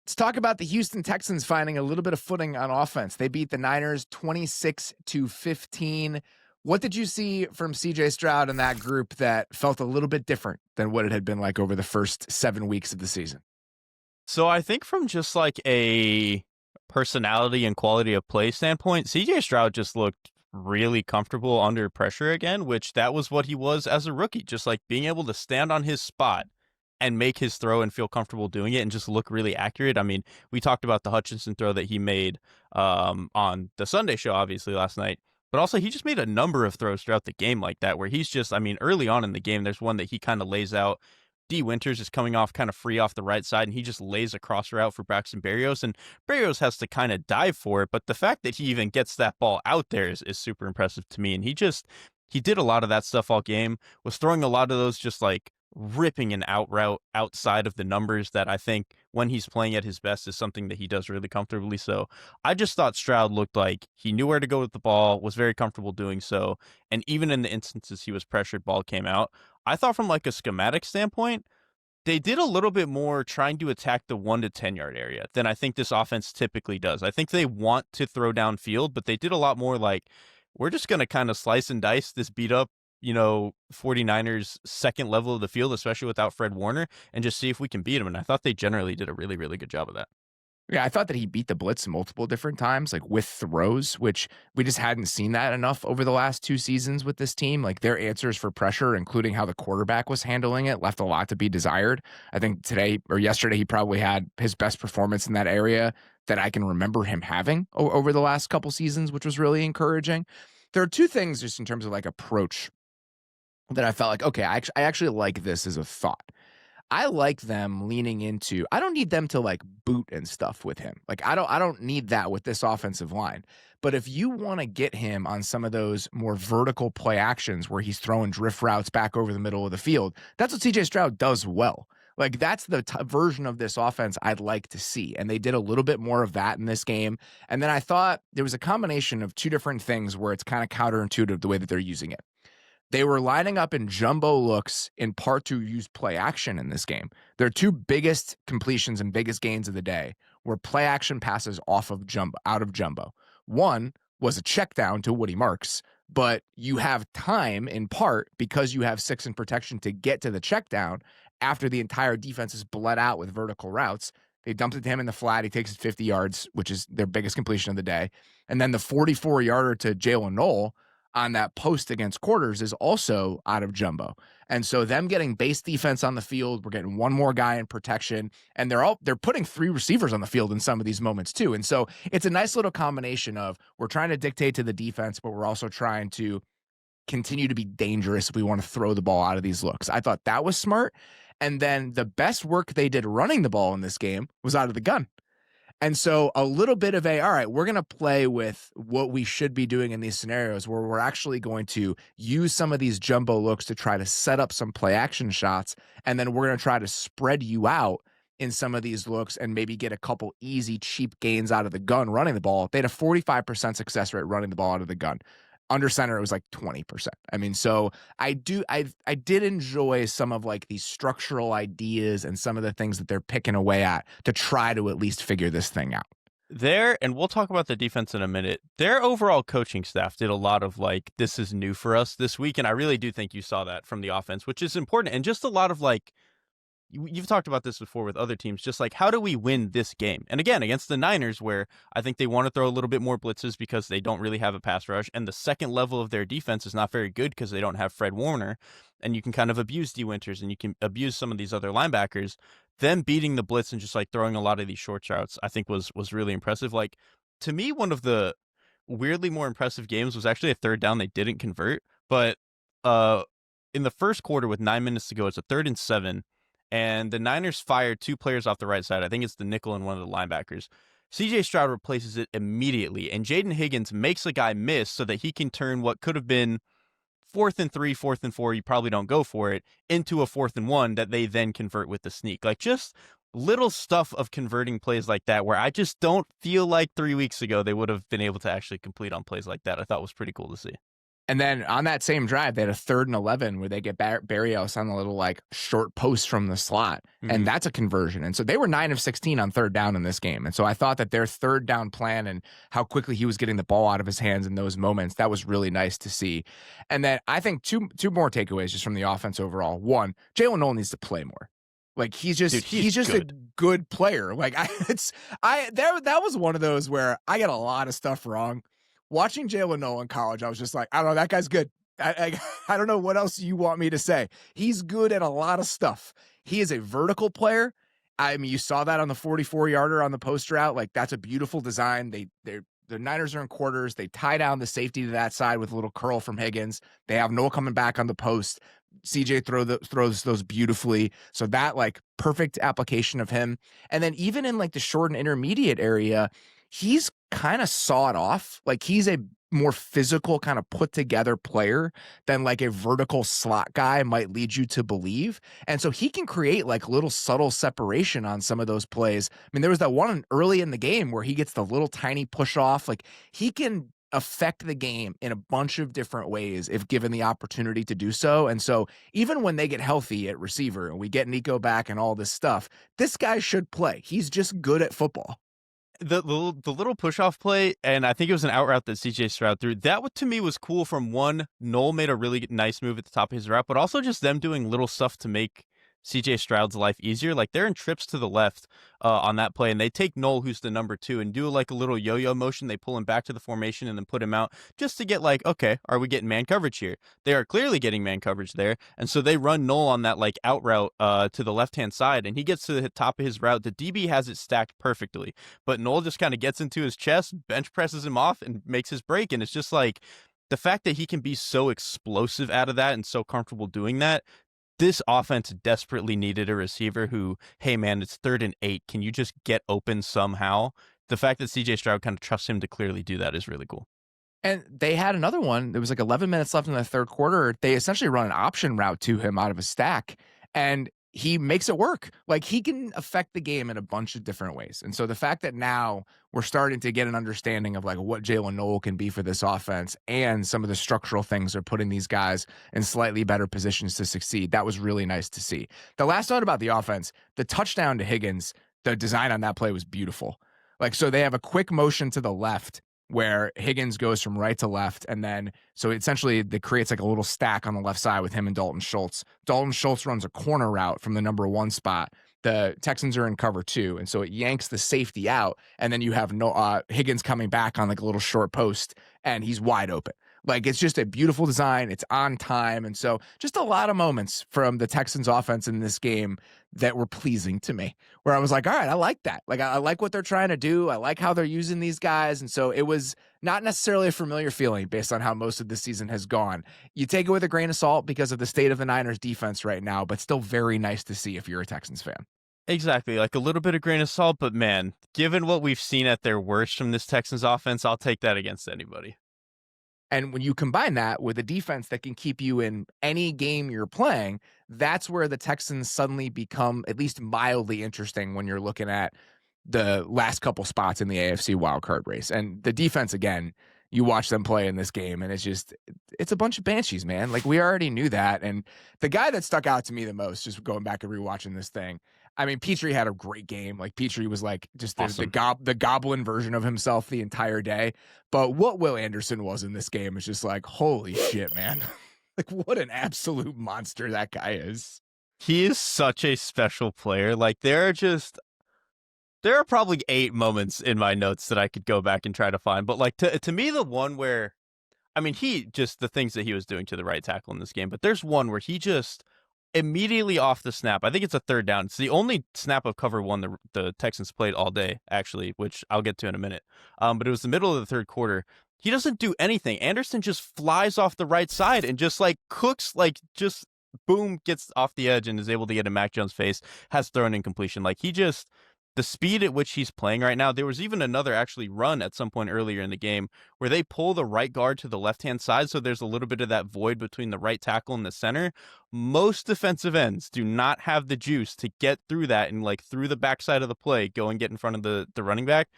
Let's talk about the Houston Texans finding a little bit of footing on offense. They beat the Niners 26-15. What did you see from CJ Stroud and that group that felt a little bit different than what it had been like over the first 7 weeks of the season? So I think from just like a personality and quality of play standpoint, CJ Stroud just looked really comfortable under pressure again, which that was what he was as a rookie, just like being able to stand on his spot and make his throw and feel comfortable doing it and just look really accurate. I mean, we talked about the Hutchinson throw that he made on the Sunday show, obviously, last night. But also, he just made a number of throws throughout the game like that, where he's just, I mean, early on in the game, there's one that he kind of lays out. D. Winters is coming off kind of free off the right side, and he just lays a cross route for Braxton Berrios, and Berrios has to kind of dive for it. But the fact that he even gets that ball out there is super impressive to me. And he did a lot of that stuff all game, was throwing a lot of those just like ripping an out route outside of the numbers that I think when he's playing at his best is something that he does really comfortably. So I just thought Stroud looked like he knew where to go with the ball, was very comfortable doing so. And even in the instances he was pressured, ball came out. I thought from like a schematic standpoint, they did a little bit more trying to attack the 1 to 10 yard area than I think this offense typically does. I think they want to throw downfield, but they did a lot more like, we're just going to kind of slice and dice this beat up, 49ers second level of the field, especially without Fred Warner, and just see if we can beat him. And I thought they generally did a really, really good job of that. Yeah, I thought that he beat the blitz multiple different times, like with throws, which we just hadn't seen that enough over the last 2 seasons with this team. Like their answers for pressure, including how the quarterback was handling it, left a lot to be desired. I think today or yesterday, he probably had his best performance in that area that I can remember him having over the last couple seasons, which was really encouraging. There are 2 things just in terms of like approach that I felt like, okay, I actually like this as a thought. I like them leaning into, I don't need them to like boot and stuff with him. Like I don't need that with this offensive line. But if you want to get him on some of those more vertical play actions where he's throwing drift routes back over the middle of the field, that's what CJ Stroud does well. Like that's the version of this offense I'd like to see. And they did a little bit more of that in this game. And then I thought there was a combination of 2 different things where it's kind of counterintuitive the way that they're using it. They were lining up in jumbo looks in part to use play action in this game. Their 2 biggest completions and biggest gains of the day were play action passes out of jumbo. One was a check down to Woody Marks, but you have time in part because you have 6 in protection to get to the check down after the entire defense is bled out with vertical routes. They dumped it to him in the flat. He takes it 50 yards, which is their biggest completion of the day. And then the 44-yarder to Jalen Knoll on that post against quarters is also out of jumbo. And so them getting base defense on the field, we're getting 1 more guy in protection, and they're putting 3 receivers on the field in some of these moments too. And so it's a nice little combination of we're trying to dictate to the defense, but we're also trying to continue to be dangerous if we want to throw the ball out of these looks. I thought that was smart. And then the best work they did running the ball in this game was out of the gun. And so a little bit of all right, we're going to play with what we should be doing in these scenarios where we're actually going to use some of these jumbo looks to try to set up some play action shots. And then we're going to try to spread you out in some of these looks and maybe get a couple easy, cheap gains out of the gun running the ball. They had a 45% success rate running the ball out of the gun. Under center, it was like 20%. I mean, so I did enjoy some of like these structural ideas and some of the things that they're picking away at to try to at least figure this thing out. And we'll talk about the defense in a minute. Their overall coaching staff did a lot of like, this is new for us this week. And I really do think you saw that from the offense, which is important. And just a lot of like, you've talked about this before with other teams, just like how do we win this game? And again, against the Niners, where I think they want to throw a little bit more blitzes because they don't really have a pass rush, and the second level of their defense is not very good because they don't have Fred Warner, and you can kind of abuse D Winters and you can abuse some of these other linebackers. Them beating the blitz and just like throwing a lot of these short routes, I think was really impressive. Like to me, one of the weirdly more impressive games was actually a third down they didn't convert, but uh in the first quarter with 9 minutes to go, it's a 3rd and 7, and the Niners fired 2 players off the right side. I think it's the nickel and one of the linebackers. CJ Stroud replaces it immediately, and Jaden Higgins makes a guy miss so that he can turn what could have been 4th and 3, 4th and 4, you probably don't go for it, into a 4th and 1 that they then convert with the sneak. Like just little stuff of converting plays like that where I just don't feel like 3 weeks ago they would have been able to actually complete on plays like that. I thought was pretty cool to see. And then on that same drive, they had a 3rd and 11 where they get Barrios on a little like short post from the slot. And that's a conversion. And so they were 9 of 16 on 3rd down in this game. And so I thought that their 3rd down plan and how quickly he was getting the ball out of his hands in those moments, that was really nice to see. And then I think two more takeaways just from the offense overall. One, Jalen Noel needs to play more. Like he's just a good player. Like that was one of those where I get a lot of stuff wrong. Watching Jalen Noel in college, I was just like, I don't know, that guy's good. I don't know what else you want me to say. He's good at a lot of stuff. He is a vertical player. I mean, you saw that on the 44-yarder on the post route. Like that's a beautiful design. The Niners are in quarters. They tie down the safety to that side with a little curl from Higgins. They have Noel coming back on the post. CJ throws those beautifully. So that like perfect application of him. And then even in like the short and intermediate area, he's kind of sawed off. Like he's a more physical kind of put together player than like a vertical slot guy might lead you to believe. And so he can create like little subtle separation on some of those plays. I mean, there was that one early in the game where he gets the little tiny push off. Like he can affect the game in a bunch of different ways if given the opportunity to do so. And so even when they get healthy at receiver and we get Nico back and all this stuff, this guy should play. He's just good at football. The little push-off play, and I think it was an out route that CJ Stroud threw, that to me was cool from one, Noel made a really nice move at the top of his route, but also just them doing little stuff to make CJ Stroud's life easier. Like they're in trips to the left on that play, and they take Noel, who's the number 2, and do like a little yo-yo motion. They pull him back to the formation and then put him out just to get like, okay, are we getting man coverage here? They are clearly getting man coverage there, and so they run Noel on that like out route to the left-hand side, and he gets to the top of his route. The DB has it stacked perfectly, but Noel just kind of gets into his chest, bench presses him off, and makes his break, and it's just like the fact that he can be so explosive out of that and so comfortable doing that. This offense desperately needed a receiver who, hey man, it's 3rd and 8. Can you just get open somehow? The fact that CJ Stroud kind of trusts him to clearly do that is really cool. And they had another one. There was like 11 minutes left in the 3rd quarter. They essentially run an option route to him out of a stack, and he makes it work. Like he can affect the game in a bunch of different ways. And so the fact that now we're starting to get an understanding of like what Jalen Noel can be for this offense and some of the structural things are putting these guys in slightly better positions to succeed. That was really nice to see. The last note about the offense, the touchdown to Higgins, the design on that play was beautiful. Like, so they have a quick motion to the left where Higgins goes from right to left. And then, so essentially that creates like a little stack on the left side with him and Dalton Schultz. Dalton Schultz runs a corner route from the number 1 spot. The Texans are in cover 2. And so it yanks the safety out. And then you have Higgins coming back on like a little short post and he's wide open. Like it's just a beautiful design. It's on time. And so just a lot of moments from the Texans offense in this game that were pleasing to me, where I was like, all right, I like that. Like I like what they're trying to do. I like how they're using these guys. And so it was not necessarily a familiar feeling based on how most of the season has gone. You take it with a grain of salt because of the state of the Niners defense right now, but still very nice to see if you're a Texans fan. Exactly, like a little bit of grain of salt, but man, given what we've seen at their worst from this Texans offense, I'll take that against anybody. And when you combine that with a defense that can keep you in any game you're playing, that's where the Texans suddenly become at least mildly interesting when you're looking at the last couple spots in the AFC wildcard race. And the defense, again, you watch them play in this game, and it's a bunch of banshees, man. Like, we already knew that. And the guy that stuck out to me the most, just going back and rewatching this thing, I mean, Petrie had a great game. Like, Petrie was like just awesome. the goblin version of himself the entire day. But what Will Anderson was in this game is just like, holy shit, man. Like, what an absolute monster that guy is. He is such a special player. Like there are probably 8 moments in my notes that I could go back and try to find. But like to me, the one where I mean, he just the things that he was doing to the right tackle in this game, but there's one where he just immediately off the snap. I think it's a third down. It's the only snap of cover one the Texans played all day, actually, which I'll get to in a minute. But it was the middle of the third quarter. He doesn't do anything. Anderson just flies off the right side and just like cooks, like just boom, gets off the edge and is able to get in Mac Jones' face, has thrown incompletion. Like he just the speed at which he's playing right now. There was even another actually run at some point earlier in the game where they pull the right guard to the left-hand side, so there's a little bit of that void between the right tackle and the center. Most defensive ends do not have the juice to get through that and like through the backside of the play, go and get in front of the running back.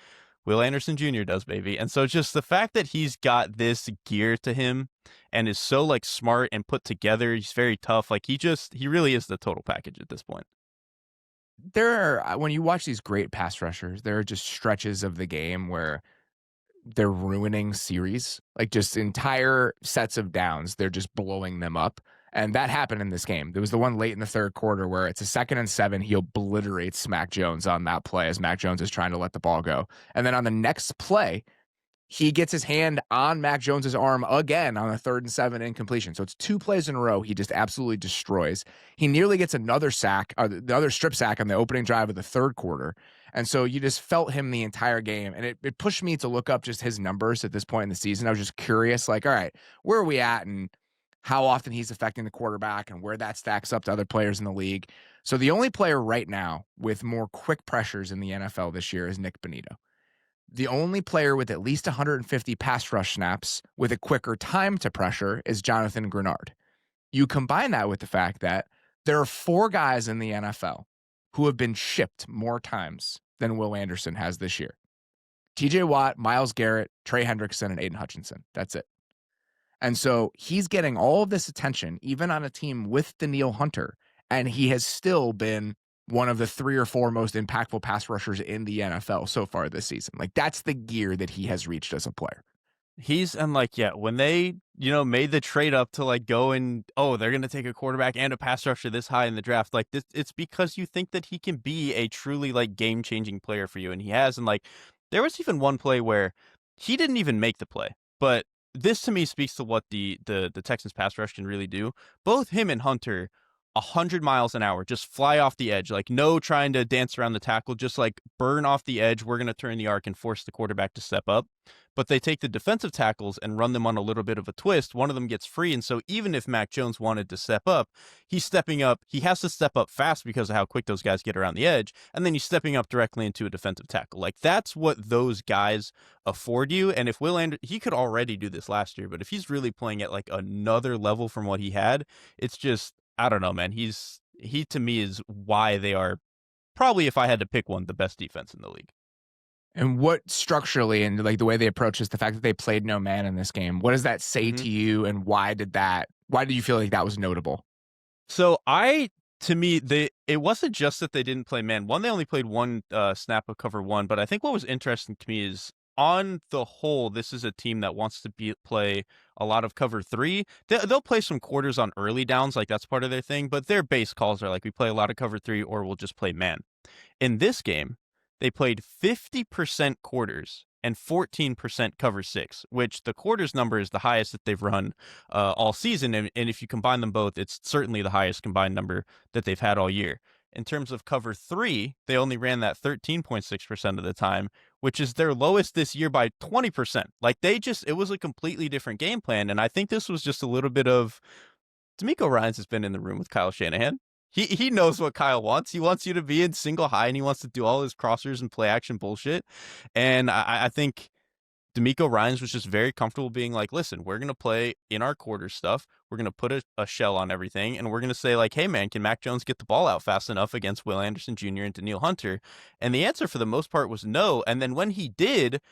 Will Anderson Jr. does, baby. And so just the fact that he's got this gear to him and is so like smart and put together, he's very tough. Like he really is the total package at this point. There are, when you watch these great pass rushers, there are just stretches of the game where they're ruining series, like just entire sets of downs. They're just blowing them up. And that happened in this game. There was the one late in the third quarter where it's a 2nd and 7. He obliterates Mac Jones on that play as Mac Jones is trying to let the ball go. And then on the next play, he gets his hand on Mac Jones's arm again on a 3rd and 7 incompletion. So it's 2 plays in a row. He just absolutely destroys. He nearly gets another sack, the other strip sack on the opening drive of the third quarter. And so you just felt him the entire game. And it pushed me to look up just his numbers at this point in the season. I was just curious, like, all right, where are we at and how often he's affecting the quarterback and where that stacks up to other players in the league. So the only player right now with more quick pressures in the NFL this year is Nick Bonito. The only player with at least 150 pass rush snaps with a quicker time to pressure is Jonathan Grenard. You combine that with the fact that there are 4 guys in the NFL who have been shipped more times than Will Anderson has this year. TJ Watt, Myles Garrett, Trey Hendrickson, and Aiden Hutchinson. That's it. And so he's getting all of this attention, even on a team with Danielle Hunter, and he has still been one of the 3 or 4 most impactful pass rushers in the NFL so far this season. Like that's the gear that he has reached as a player. And like, yeah, when they, made the trade up to like go and, they're going to take a quarterback and a pass rusher this high in the draft. Like this, it's because you think that he can be a truly like game changing player for you. And he has. And like, there was even one play where he didn't even make the play, but this to me speaks to what the Texans pass rush can really do. Both him and Hunter, 100 miles an hour, just fly off the edge, like no trying to dance around the tackle, just like burn off the edge. We're going to turn the arc and force the quarterback to step up. But they take the defensive tackles and run them on a little bit of a twist. One of them gets free. And so even if Mac Jones wanted to step up, he's stepping up. He has to step up fast because of how quick those guys get around the edge. And then he's stepping up directly into a defensive tackle. Like that's what those guys afford you. And if he could already do this last year, but if he's really playing at like another level from what he had, it's just, I don't know, man. He to me is why they are probably, if I had to pick one, the best defense in the league. And what structurally and like the way they approach this, the fact that they played no man in this game, what does that say to you? And why did you feel like that was notable? So to me, it wasn't just that they didn't play man. One, they only played one snap of cover one. But I think what was interesting to me is on the whole, this is a team that wants to play a lot of cover 3. They'll play some quarters on early downs, like that's part of their thing. But their base calls are like, we play a lot of cover 3 or we'll just play man. In this game, they played 50% quarters and 14% cover 6, which the quarters number is the highest that they've run all season. And if you combine them both, it's certainly the highest combined number that they've had all year. In terms of cover 3, they only ran that 13.6% of the time, which is their lowest this year by 20%. Like it was a completely different game plan. And I think this was just a little bit of, D'Amico Ryans has been in the room with Kyle Shanahan. He knows what Kyle wants. He wants you to be in single high, and he wants to do all his crossers and play action bullshit. And I think D'Amico Ryans was just very comfortable being like, listen, we're going to play in our quarter stuff. We're going to put a shell on everything, and we're going to say like, hey, man, can Mac Jones get the ball out fast enough against Will Anderson Jr. and Danielle Hunter? And the answer for the most part was no. And then when he did,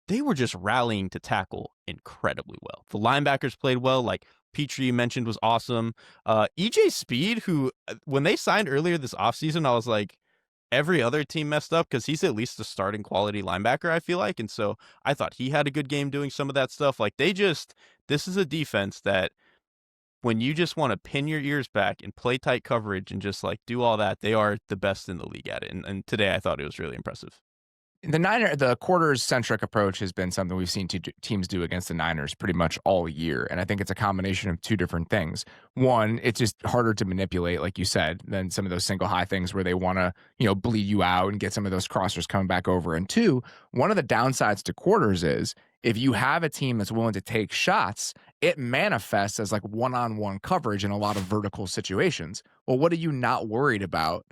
they were just rallying to tackle incredibly well. The linebackers played well, like Petrie, you mentioned, was awesome. EJ Speed, who when they signed earlier this offseason, I was like, every other team messed up because he's at least a starting quality linebacker, I feel like. And so I thought he had a good game doing some of that stuff. Like this is a defense that when you just want to pin your ears back and play tight coverage and just like do all that, they are the best in the league at it. And today I thought it was really impressive. The quarters-centric approach has been something we've seen teams do against the Niners pretty much all year, and I think it's a combination of two different things. One, it's just harder to manipulate, like you said, than some of those single high things where they want to, bleed you out and get some of those crossers coming back over. And two, one of the downsides to quarters is if you have a team that's willing to take shots, it manifests as like one-on-one coverage in a lot of vertical situations. Well, what are you not worried about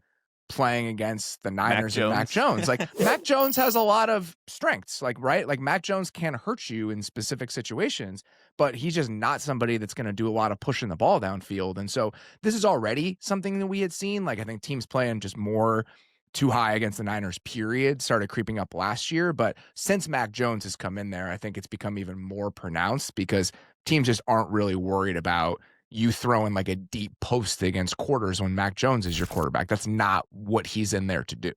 playing against the Niners and Mac Jones? Like Mac Jones has a lot of strengths, right? Like Mac Jones can hurt you in specific situations, but he's just not somebody that's going to do a lot of pushing the ball downfield. And so this is already something that we had seen. Like I think teams playing just more too high against the Niners, period, started creeping up last year. But since Mac Jones has come in there, I think it's become even more pronounced because teams just aren't really worried about you throwing like a deep post against quarters when Mac Jones is your quarterback. That's not what he's in there to do.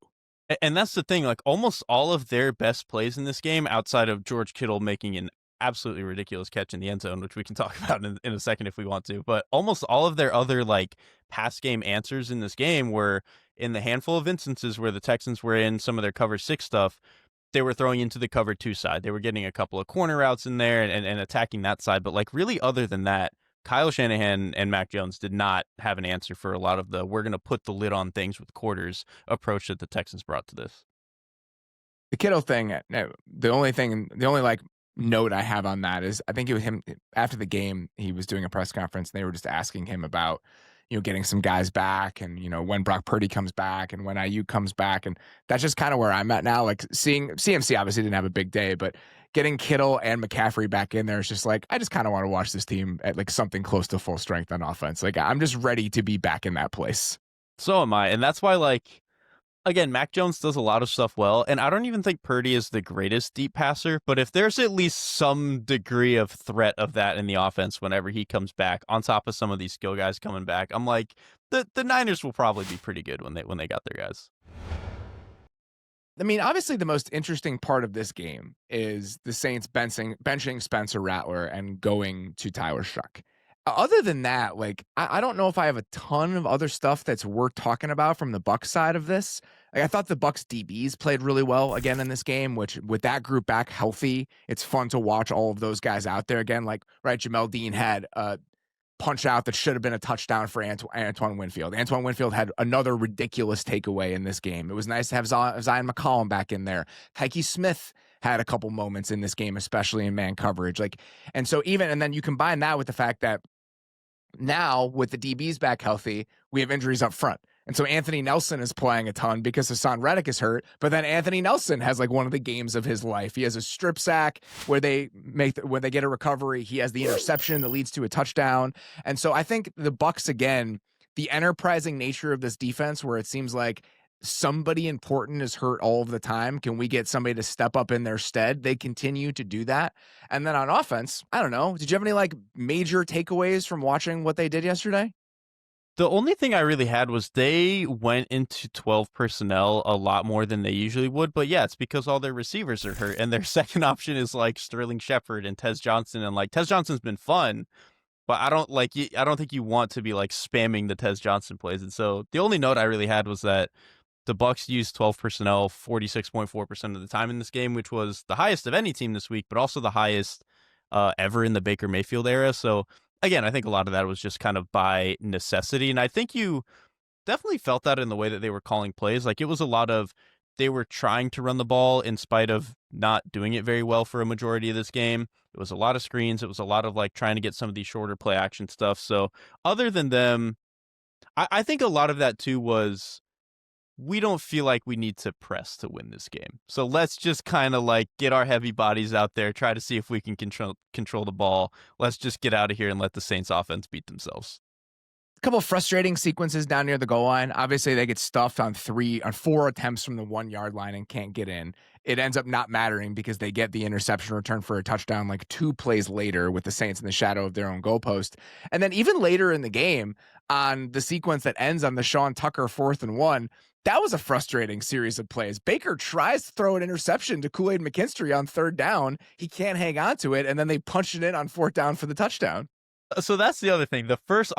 And that's the thing, like almost all of their best plays in this game, outside of George Kittle making an absolutely ridiculous catch in the end zone, which we can talk about in a second if we want to, but almost all of their other like pass game answers in this game were in the handful of instances where the Texans were in some of their cover 6 stuff. They were throwing into the cover 2 side. They were getting a couple of corner routes in there and attacking that side. But like really other than that, Kyle Shanahan and Mac Jones did not have an answer for a lot of the we're going to put the lid on things with quarters approach that the Texans brought to this. The Kittle thing, the only like note I have on that is I think it was him after the game, he was doing a press conference and they were just asking him about, getting some guys back and, when Brock Purdy comes back and when Ayuk comes back. And that's just kind of where I'm at now. Like seeing CMC obviously didn't have a big day, but getting Kittle and McCaffrey back in there is just like, I just kind of want to watch this team at like something close to full strength on offense. Like I'm just ready to be back in that place. So am I. And that's why, like, again, Mac Jones does a lot of stuff well, and I don't even think Purdy is the greatest deep passer, but if there's at least some degree of threat of that in the offense whenever he comes back, on top of some of these skill guys coming back, I'm like, the Niners will probably be pretty good when they got their guys. I mean, obviously the most interesting part of this game is the Saints benching Spencer Rattler and going to Tyler Shough. Other than that, like, I don't know if I have a ton of other stuff that's worth talking about from the Bucs side of this. Like, I thought the Bucs DBs played really well again in this game, which with that group back healthy, it's fun to watch all of those guys out there again. Like, right, Jamel Dean had a punch out that should have been a touchdown for Antoine Winfield. Antoine Winfield had another ridiculous takeaway in this game. It was nice to have Zion McCollum back in there. Tyke Smith had a couple moments in this game, especially in man coverage. Like, and so and then you combine that with the fact that now, with the DBs back healthy, we have injuries up front. And so Anthony Nelson is playing a ton because Hassan Reddick is hurt. But then Anthony Nelson has like one of the games of his life. He has a strip sack where they get a recovery. He has the interception that leads to a touchdown. And so I think the Bucs, again, the enterprising nature of this defense, where it seems like somebody important is hurt all of the time. Can we get somebody to step up in their stead? They continue to do that. And then on offense, I don't know. Did you have any like major takeaways from watching what they did yesterday? The only thing I really had was they went into 12 personnel a lot more than they usually would. But yeah, it's because all their receivers are hurt and their second option is like Sterling Shepard and Tez Johnson. And like Tez Johnson's been fun, but I don't think you want to be like spamming the Tez Johnson plays. And so the only note I really had was that the Bucs used 12 personnel 46.4% of the time in this game, which was the highest of any team this week, but also the highest ever in the Baker Mayfield era. So again, I think a lot of that was just kind of by necessity. And I think you definitely felt that in the way that they were calling plays. Like it was a lot of, they were trying to run the ball in spite of not doing it very well for a majority of this game. It was a lot of screens. It was a lot of like trying to get some of these shorter play action stuff. So other than them, I think a lot of that too was, we don't feel like we need to press to win this game. So let's just kind of like get our heavy bodies out there, try to see if we can control the ball. Let's just get out of here and let the Saints offense beat themselves. A couple of frustrating sequences down near the goal line. Obviously, they get stuffed on 4 attempts from the 1 yard line and can't get in. It ends up not mattering because they get the interception return for a touchdown like 2 plays later with the Saints in the shadow of their own goalpost. And then even later in the game on the sequence that ends on the Sean Tucker 4th and 1, that was a frustrating series of plays. Baker tries to throw an interception to Kool-Aid McKinstry on 3rd down. He can't hang on to it, and then they punch it in on 4th down for the touchdown. So that's the other thing. The first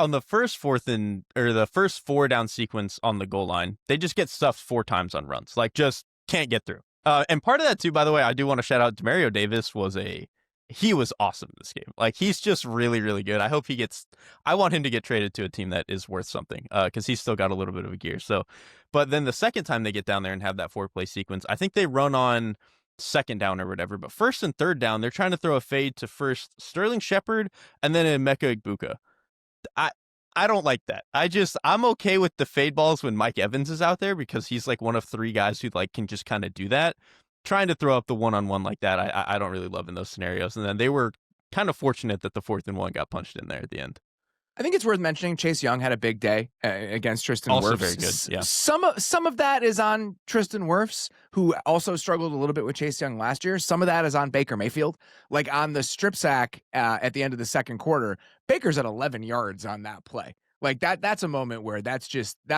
4 down sequence on the goal line, they just get stuffed 4 times on runs. Like, just can't get through. And part of that too, by the way, I do want to shout out Demario Davis. He was awesome in this game. Like, he's just really, really good. I want him to get traded to a team that is worth something, because he's still got a little bit of a gear. So, but then the second time they get down there and have that 4-play sequence, I think they run on second down or whatever, but first and third down, they're trying to throw a fade to first Sterling Shepard and then Emeka Egbuka. I don't like that. I'm okay with the fade balls when Mike Evans is out there, because he's like one of 3 guys who like can just kind of do that. Trying to throw up the one-on-one like that, I don't really love in those scenarios. And then they were kind of fortunate that the 4th and 1 got punched in there at the end. I think it's worth mentioning Chase Young had a big day against Tristan Also Wirfs. very good, yeah. Some of that is on Tristan Wirfs, who also struggled a little bit with Chase Young last year. Some of that is on Baker Mayfield. Like, on the strip sack at the end of the second quarter, Baker's at 11 yards on that play. Like, that's a moment where that's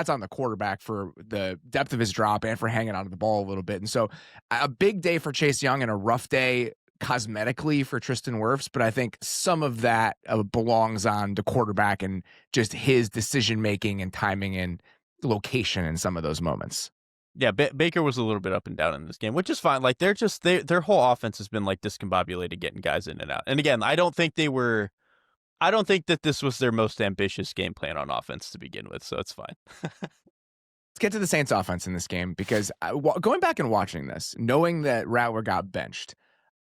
on the quarterback for the depth of his drop and for hanging onto the ball a little bit. And so a big day for Chase Young and a rough day cosmetically for Tristan Wirfs, but I think some of that belongs on the quarterback and just his decision-making and timing and location in some of those moments. Yeah, Baker was a little bit up and down in this game, which is fine. Like, their whole offense has been like discombobulated, getting guys in and out. And again, I don't think that this was their most ambitious game plan on offense to begin with, so it's fine. Let's get to the Saints offense in this game, because going back and watching this, knowing that Rattler got benched,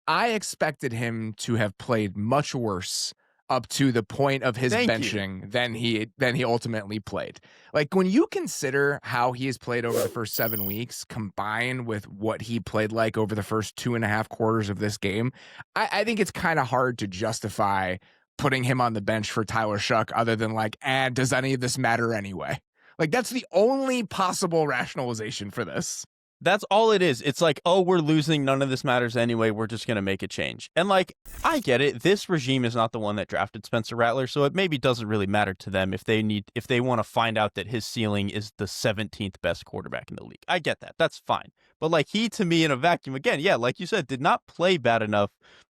I expected him to have played much worse up to the point of his benching than he ultimately played. Like, when you consider how he has played over the first 7 weeks, combined with what he played like over the first 2.5 quarters of this game, I think it's kind of hard to justify putting him on the bench for Tyler Shough, other than like, does any of this matter anyway? Like, that's the only possible rationalization for this. That's all it is. It's like, oh, we're losing. None of this matters anyway. We're just going to make a change. And like, I get it. This regime is not the one that drafted Spencer Rattler, so it maybe doesn't really matter to them if they want to find out that his ceiling is the 17th best quarterback in the league. I get that. That's fine. But like, he, to me, in a vacuum, again, yeah, like you said, did not play bad enough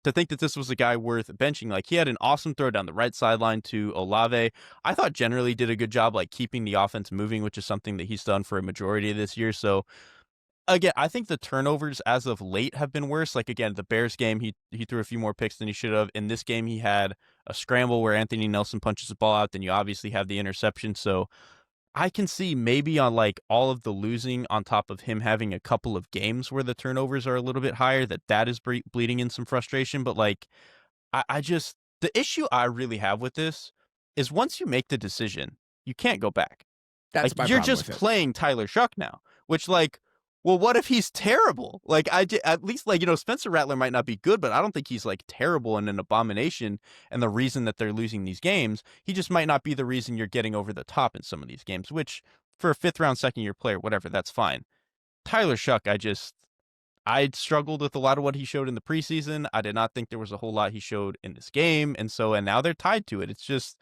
to think that this was a guy worth benching. Like, he had an awesome throw down the right sideline to Olave. I thought generally did a good job, like, keeping the offense moving, which is something that he's done for a majority of this year. So again, I think the turnovers as of late have been worse. Like, again, the Bears game, he threw a few more picks than he should have. In this game, he had a scramble where Anthony Nelson punches the ball out. Then you obviously have the interception. So I can see maybe on like all of the losing on top of him having a couple of games where the turnovers are a little bit higher, that is bleeding in some frustration. But like, the issue I really have with this is once you make the decision, you can't go back. That's like, you're just playing Tyler Shough now, which like, well, what if he's terrible? Like, at least, like, you know, Spencer Rattler might not be good, but I don't think he's like terrible and an abomination and the reason that they're losing these games. He just might not be the reason you're getting over the top in some of these games, which for a 5th-round, second-year player, whatever, that's fine. Tyler Shough, I struggled with a lot of what he showed in the preseason. I did not think there was a whole lot he showed in this game. And now they're tied to it. It's just,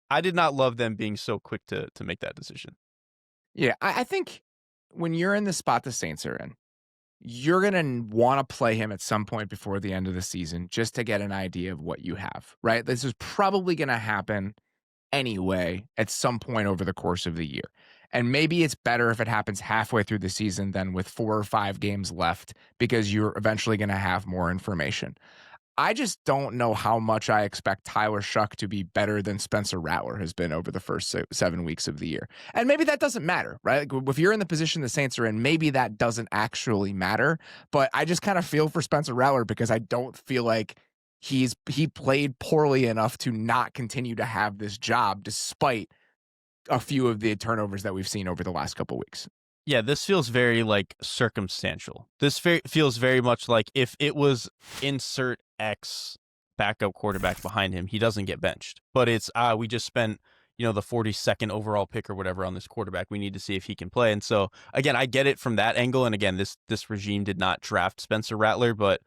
I did not love them being so quick to make that decision. Yeah, I think when you're in the spot the Saints are in, you're going to want to play him at some point before the end of the season just to get an idea of what you have, right? This is probably going to happen anyway at some point over the course of the year. And maybe it's better if it happens halfway through the season than with 4 or 5 games left, because you're eventually going to have more information. I just don't know how much I expect Tyler Shough to be better than Spencer Rattler has been over the first 7 weeks of the year. And maybe that doesn't matter, right? Like, if you're in the position the Saints are in, maybe that doesn't actually matter. But I just kind of feel for Spencer Rattler, because I don't feel like he played poorly enough to not continue to have this job despite a few of the turnovers that we've seen over the last couple of weeks. Yeah, this feels very like circumstantial. This feels very much like if it was insert X backup quarterback behind him, he doesn't get benched. But it's we just spent, you know, the 42nd overall pick or whatever on this quarterback. We need to see if he can play. And so again, I get it from that angle. And again, this regime did not draft Spencer Rattler, but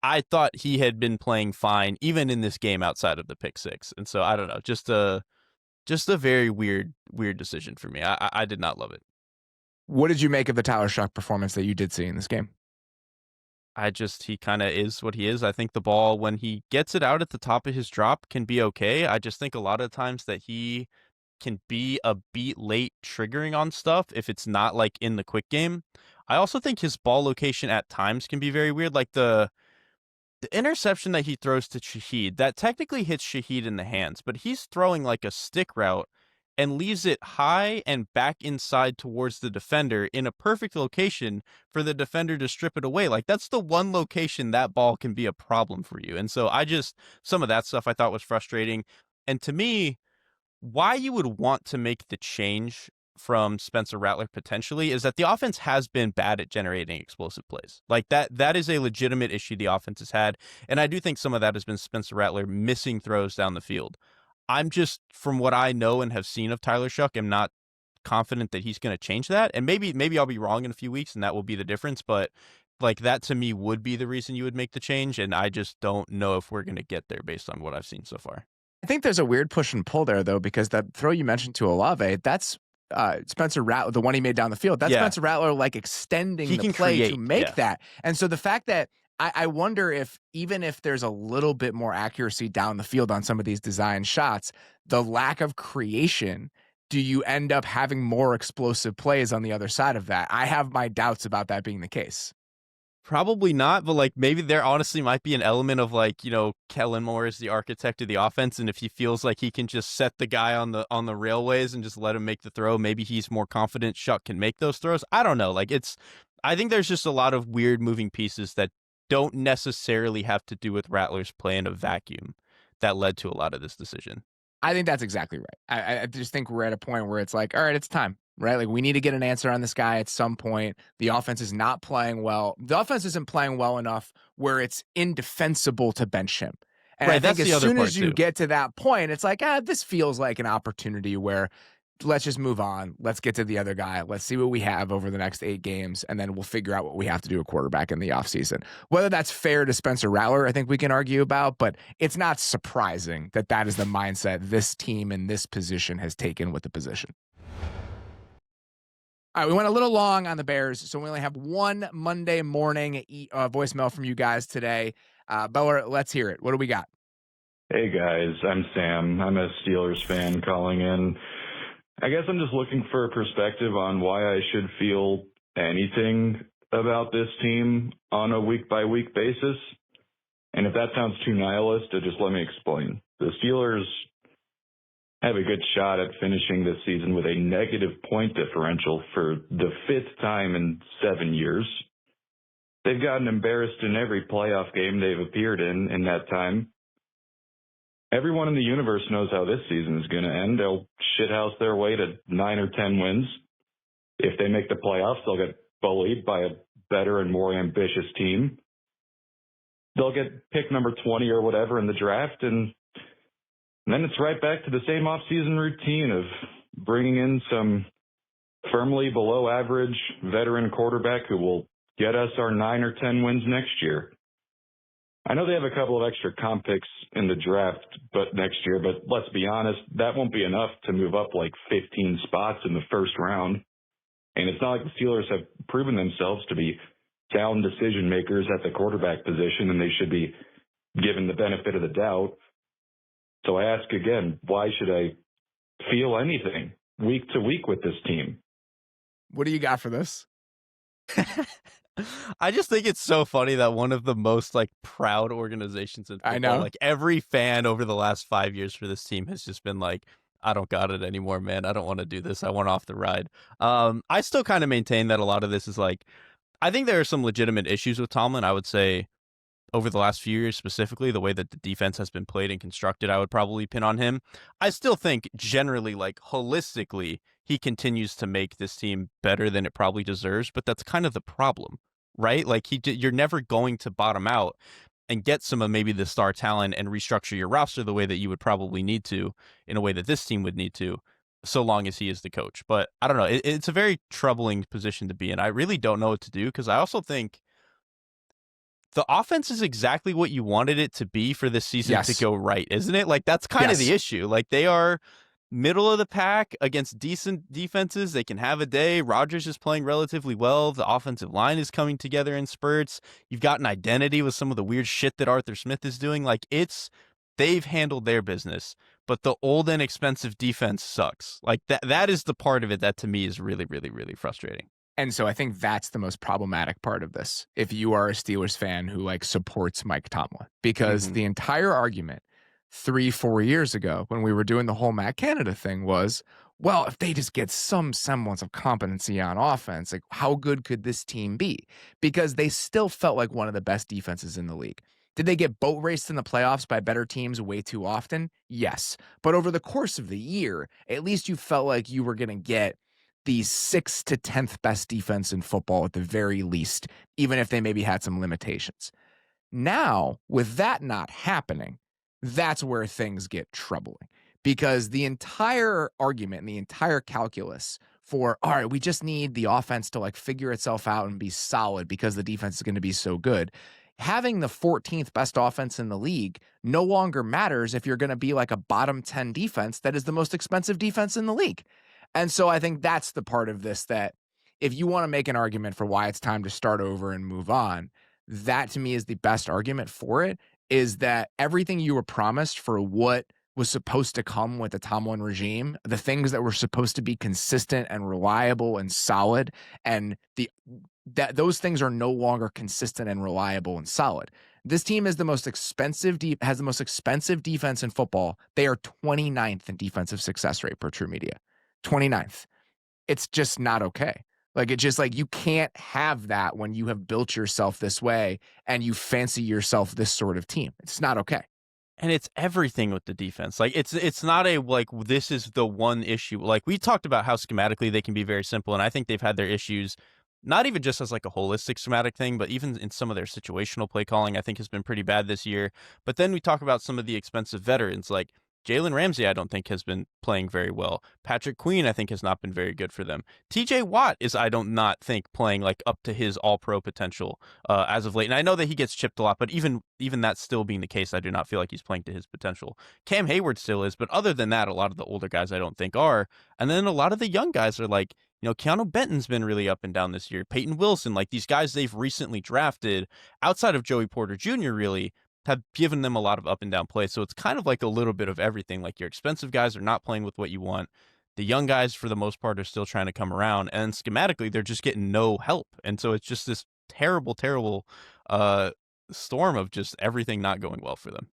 I thought he had been playing fine even in this game outside of the pick 6. And so I don't know, just a very weird decision for me. I did not love it. What did you make of the Tyler Shough performance that you did see in this game? he kind of is what he is. I think the ball, when he gets it out at the top of his drop, can be okay. I just think a lot of times that he can be a beat late triggering on stuff if it's not like in the quick game. I also think his ball location at times can be very weird. Like the interception that he throws to Shaheed, that technically hits Shaheed in the hands, but he's throwing like a stick route and leaves it high and back inside towards the defender in a perfect location for the defender to strip it away. Like, that's the one location that ball can be a problem for you. And so some of that stuff I thought was frustrating. And to me, why you would want to make the change from Spencer Rattler potentially is that the offense has been bad at generating explosive plays. Like that is a legitimate issue the offense has had. And I do think some of that has been Spencer Rattler missing throws down the field. I'm just, from what I know and have seen of Tyler Shough, am not confident that he's going to change that. And maybe I'll be wrong in a few weeks and that will be the difference. But like, that to me would be the reason you would make the change. And I just don't know if we're going to get there based on what I've seen so far. I think there's a weird push and pull there, though, because that throw you mentioned to Olave, that's Spencer Rattler, the one he made down the field. That's Spencer Rattler like extending the play to make that. And so the fact that I wonder if even if there's a little bit more accuracy down the field on some of these design shots, the lack of creation, do you end up having more explosive plays on the other side of that? I have my doubts about that being the case. Probably not, but like maybe there honestly might be an element of like, Kellen Moore is the architect of the offense, and if he feels like he can just set the guy on the railways and just let him make the throw, maybe he's more confident Shough can make those throws. I don't know. Like, I think there's just a lot of weird moving pieces that don't necessarily have to do with Rattler's play in a vacuum that led to a lot of this decision. I think that's exactly right. I just think we're at a point where it's like, all right, it's time. Right? Like, we need to get an answer on this guy at some point. The offense is not playing well. The offense isn't playing well enough where it's indefensible to bench him. And I think as soon as you get to that point, it's like, this feels like an opportunity where let's just move on. Let's get to the other guy. Let's see what we have over the next 8 games, and then we'll figure out what we have to do at quarterback in the offseason. Whether that's fair to Spencer Rattler, I think we can argue about, but it's not surprising that that is the mindset this team in this position has taken with the position. All right, we went a little long on the Bears, so we only have one Monday morning voicemail from you guys today. Beller, let's hear it. What do we got? Hey, guys. I'm Sam. I'm a Steelers fan calling in. I guess I'm just looking for a perspective on why I should feel anything about this team on a week-by-week basis. And if that sounds too nihilist, just let me explain. The Steelers have a good shot at finishing this season with a negative point differential for the 5th time in 7 years. They've gotten embarrassed in every playoff game they've appeared in that time. Everyone in the universe knows how this season is going to end. They'll shithouse their way to 9 or 10 wins. If they make the playoffs, they'll get bullied by a better and more ambitious team. They'll get pick number 20 or whatever in the draft, and then it's right back to the same offseason routine of bringing in some firmly below average veteran quarterback who will get us our 9 or 10 wins next year. I know they have a couple of extra comp picks in the draft next year, but let's be honest, that won't be enough to move up like 15 spots in the first round. And it's not like the Steelers have proven themselves to be sound decision makers at the quarterback position, and they should be given the benefit of the doubt. So I ask again, why should I feel anything week to week with this team? What do you got for this? I just think it's so funny that one of the most like proud organizations in football, I know, like every fan over the last 5 years for this team has just been like, I don't got it anymore, man. I don't want to do this. I want off the ride. I still kind of maintain that a lot of this is like, I think there are some legitimate issues with Tomlin. I would say over the last few years, specifically the way that the defense has been played and constructed, I would probably pin on him. I still think generally, like holistically, he continues to make this team better than it probably deserves, but that's kind of the problem, right? Like you're never going to bottom out and get some of maybe the star talent and restructure your roster the way that you would probably need to, in a way that this team would need to, so long as he is the coach. But I don't know. It's a very troubling position to be in. I really don't know what to do, because I also think the offense is exactly what you wanted it to be for this season to go right, isn't it? Like, that's kind of the issue. Like, they are middle of the pack against decent defenses. They can have a day. Rodgers is playing relatively well. The offensive line is coming together in spurts. You've got an identity with some of the weird shit that Arthur Smith is doing. Like, they've handled their business, but the old and expensive defense sucks. Like, that is the part of it that to me is really, really, really frustrating. And so I think that's the most problematic part of this. If you are a Steelers fan who like supports Mike Tomlin, because the entire argument 3-4 years ago when we were doing the whole Matt Canada thing was, well, if they just get some semblance of competency on offense, like how good could this team be? Because they still felt like one of the best defenses in the league. Did they get boat raced in the playoffs by better teams way too often? Yes. But over the course of the year, at least you felt like you were going to get the 6th to 10th best defense in football at the very least, even if they maybe had some limitations. Now, with that not happening, that's where things get troubling, because the entire argument and the entire calculus for, all right, we just need the offense to like figure itself out and be solid because the defense is going to be so good. Having the 14th best offense in the league no longer matters if you're going to be like a bottom 10 defense that is the most expensive defense in the league. And so I think that's the part of this that if you want to make an argument for why it's time to start over and move on, that to me is the best argument for it, is that everything you were promised for what was supposed to come with the Tomlin regime, the things that were supposed to be consistent and reliable and solid, and those things are no longer consistent and reliable and solid. This team is the most expensive, has the most expensive defense in football. They are 29th in defensive success rate per True Media. 29th. It's just not okay. Like, it's just like, you can't have that when you have built yourself this way and you fancy yourself this sort of team. It's not okay. And it's everything with the defense. Like, it's not a, like, this is the one issue. Like, we talked about how schematically they can be very simple, and I think they've had their issues, not even just as like a holistic schematic thing, but even in some of their situational play calling, I think has been pretty bad this year. But then we talk about some of the expensive veterans, like Jalen Ramsey, I don't think has been playing very well. Patrick Queen, I think, has not been very good for them. TJ Watt is, I don't not think, playing like up to his all-pro potential as of late. And I know that he gets chipped a lot, but even that still being the case, I do not feel like he's playing to his potential. Cam Hayward still is, but other than that, a lot of the older guys I don't think are. And then a lot of the young guys are like, you know, Keanu Benton's been really up and down this year. Peyton Wilson, like these guys they've recently drafted outside of Joey Porter Jr. really have given them a lot of up and down play. So it's kind of like a little bit of everything. Like, your expensive guys are not playing with what you want. The young guys, for the most part, are still trying to come around. And schematically, they're just getting no help. And so it's just this terrible, terrible storm of just everything not going well for them.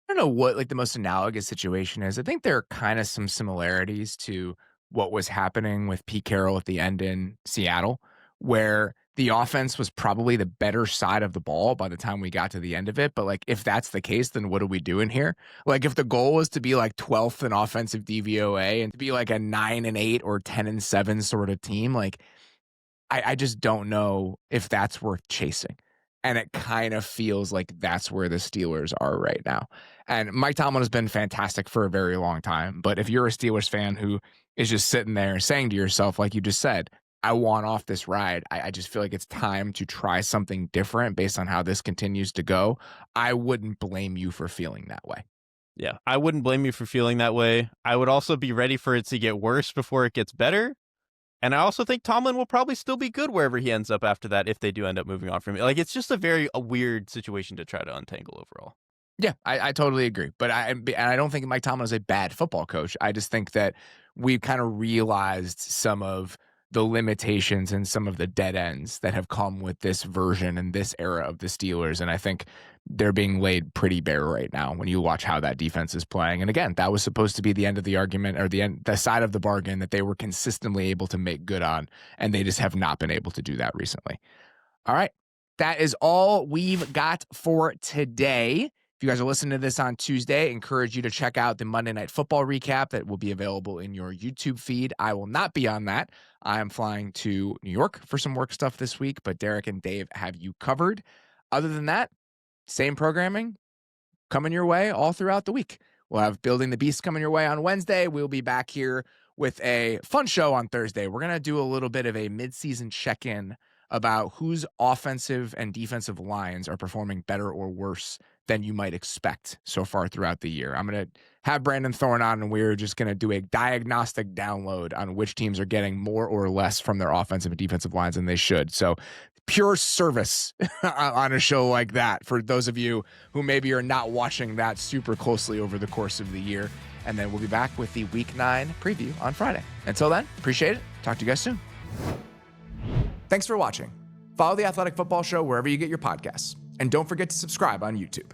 I don't know what like the most analogous situation is. I think there are kind of some similarities to what was happening with Pete Carroll at the end in Seattle, where the offense was probably the better side of the ball by the time we got to the end of it. But like, if that's the case, then what are we doing here? Like, if the goal was to be like 12th in offensive DVOA and to be like a 9-8 or 10-7 sort of team, like I just don't know if that's worth chasing. And it kind of feels like that's where the Steelers are right now. And Mike Tomlin has been fantastic for a very long time. But if you're a Steelers fan who is just sitting there saying to yourself, like you just said, I want off this ride, I just feel like it's time to try something different based on how this continues to go, I wouldn't blame you for feeling that way. Yeah, I wouldn't blame you for feeling that way. I would also be ready for it to get worse before it gets better. And I also think Tomlin will probably still be good wherever he ends up after that if they do end up moving on from it. Like, it's just a weird situation to try to untangle overall. Yeah, I totally agree. But I don't think Mike Tomlin is a bad football coach. I just think that we've kind of realized some of the limitations and some of the dead ends that have come with this version and this era of the Steelers. And I think they're being laid pretty bare right now when you watch how that defense is playing. And again, that was supposed to be the end of the argument, or the side of the bargain that they were consistently able to make good on. And they just have not been able to do that recently. All right. That is all we've got for today. If you guys are listening to this on Tuesday, I encourage you to check out the Monday Night Football recap that will be available in your YouTube feed. I will not be on that. I am flying to New York for some work stuff this week, but Derek and Dave have you covered. Other than that, same programming coming your way all throughout the week. We'll have Building the Beast coming your way on Wednesday. We'll be back here with a fun show on Thursday. We're going to do a little bit of a mid-season check-in about whose offensive and defensive lines are performing better or worse than you might expect so far throughout the year. I'm going to have Brandon Thorne on, and we're just going to do a diagnostic download on which teams are getting more or less from their offensive and defensive lines than they should. So pure service on a show like that for those of you who maybe are not watching that super closely over the course of the year. And then we'll be back with the Week 9 preview on Friday. Until then, appreciate it. Talk to you guys soon. Thanks for watching. Follow The Athletic Football Show wherever you get your podcasts. And don't forget to subscribe on YouTube.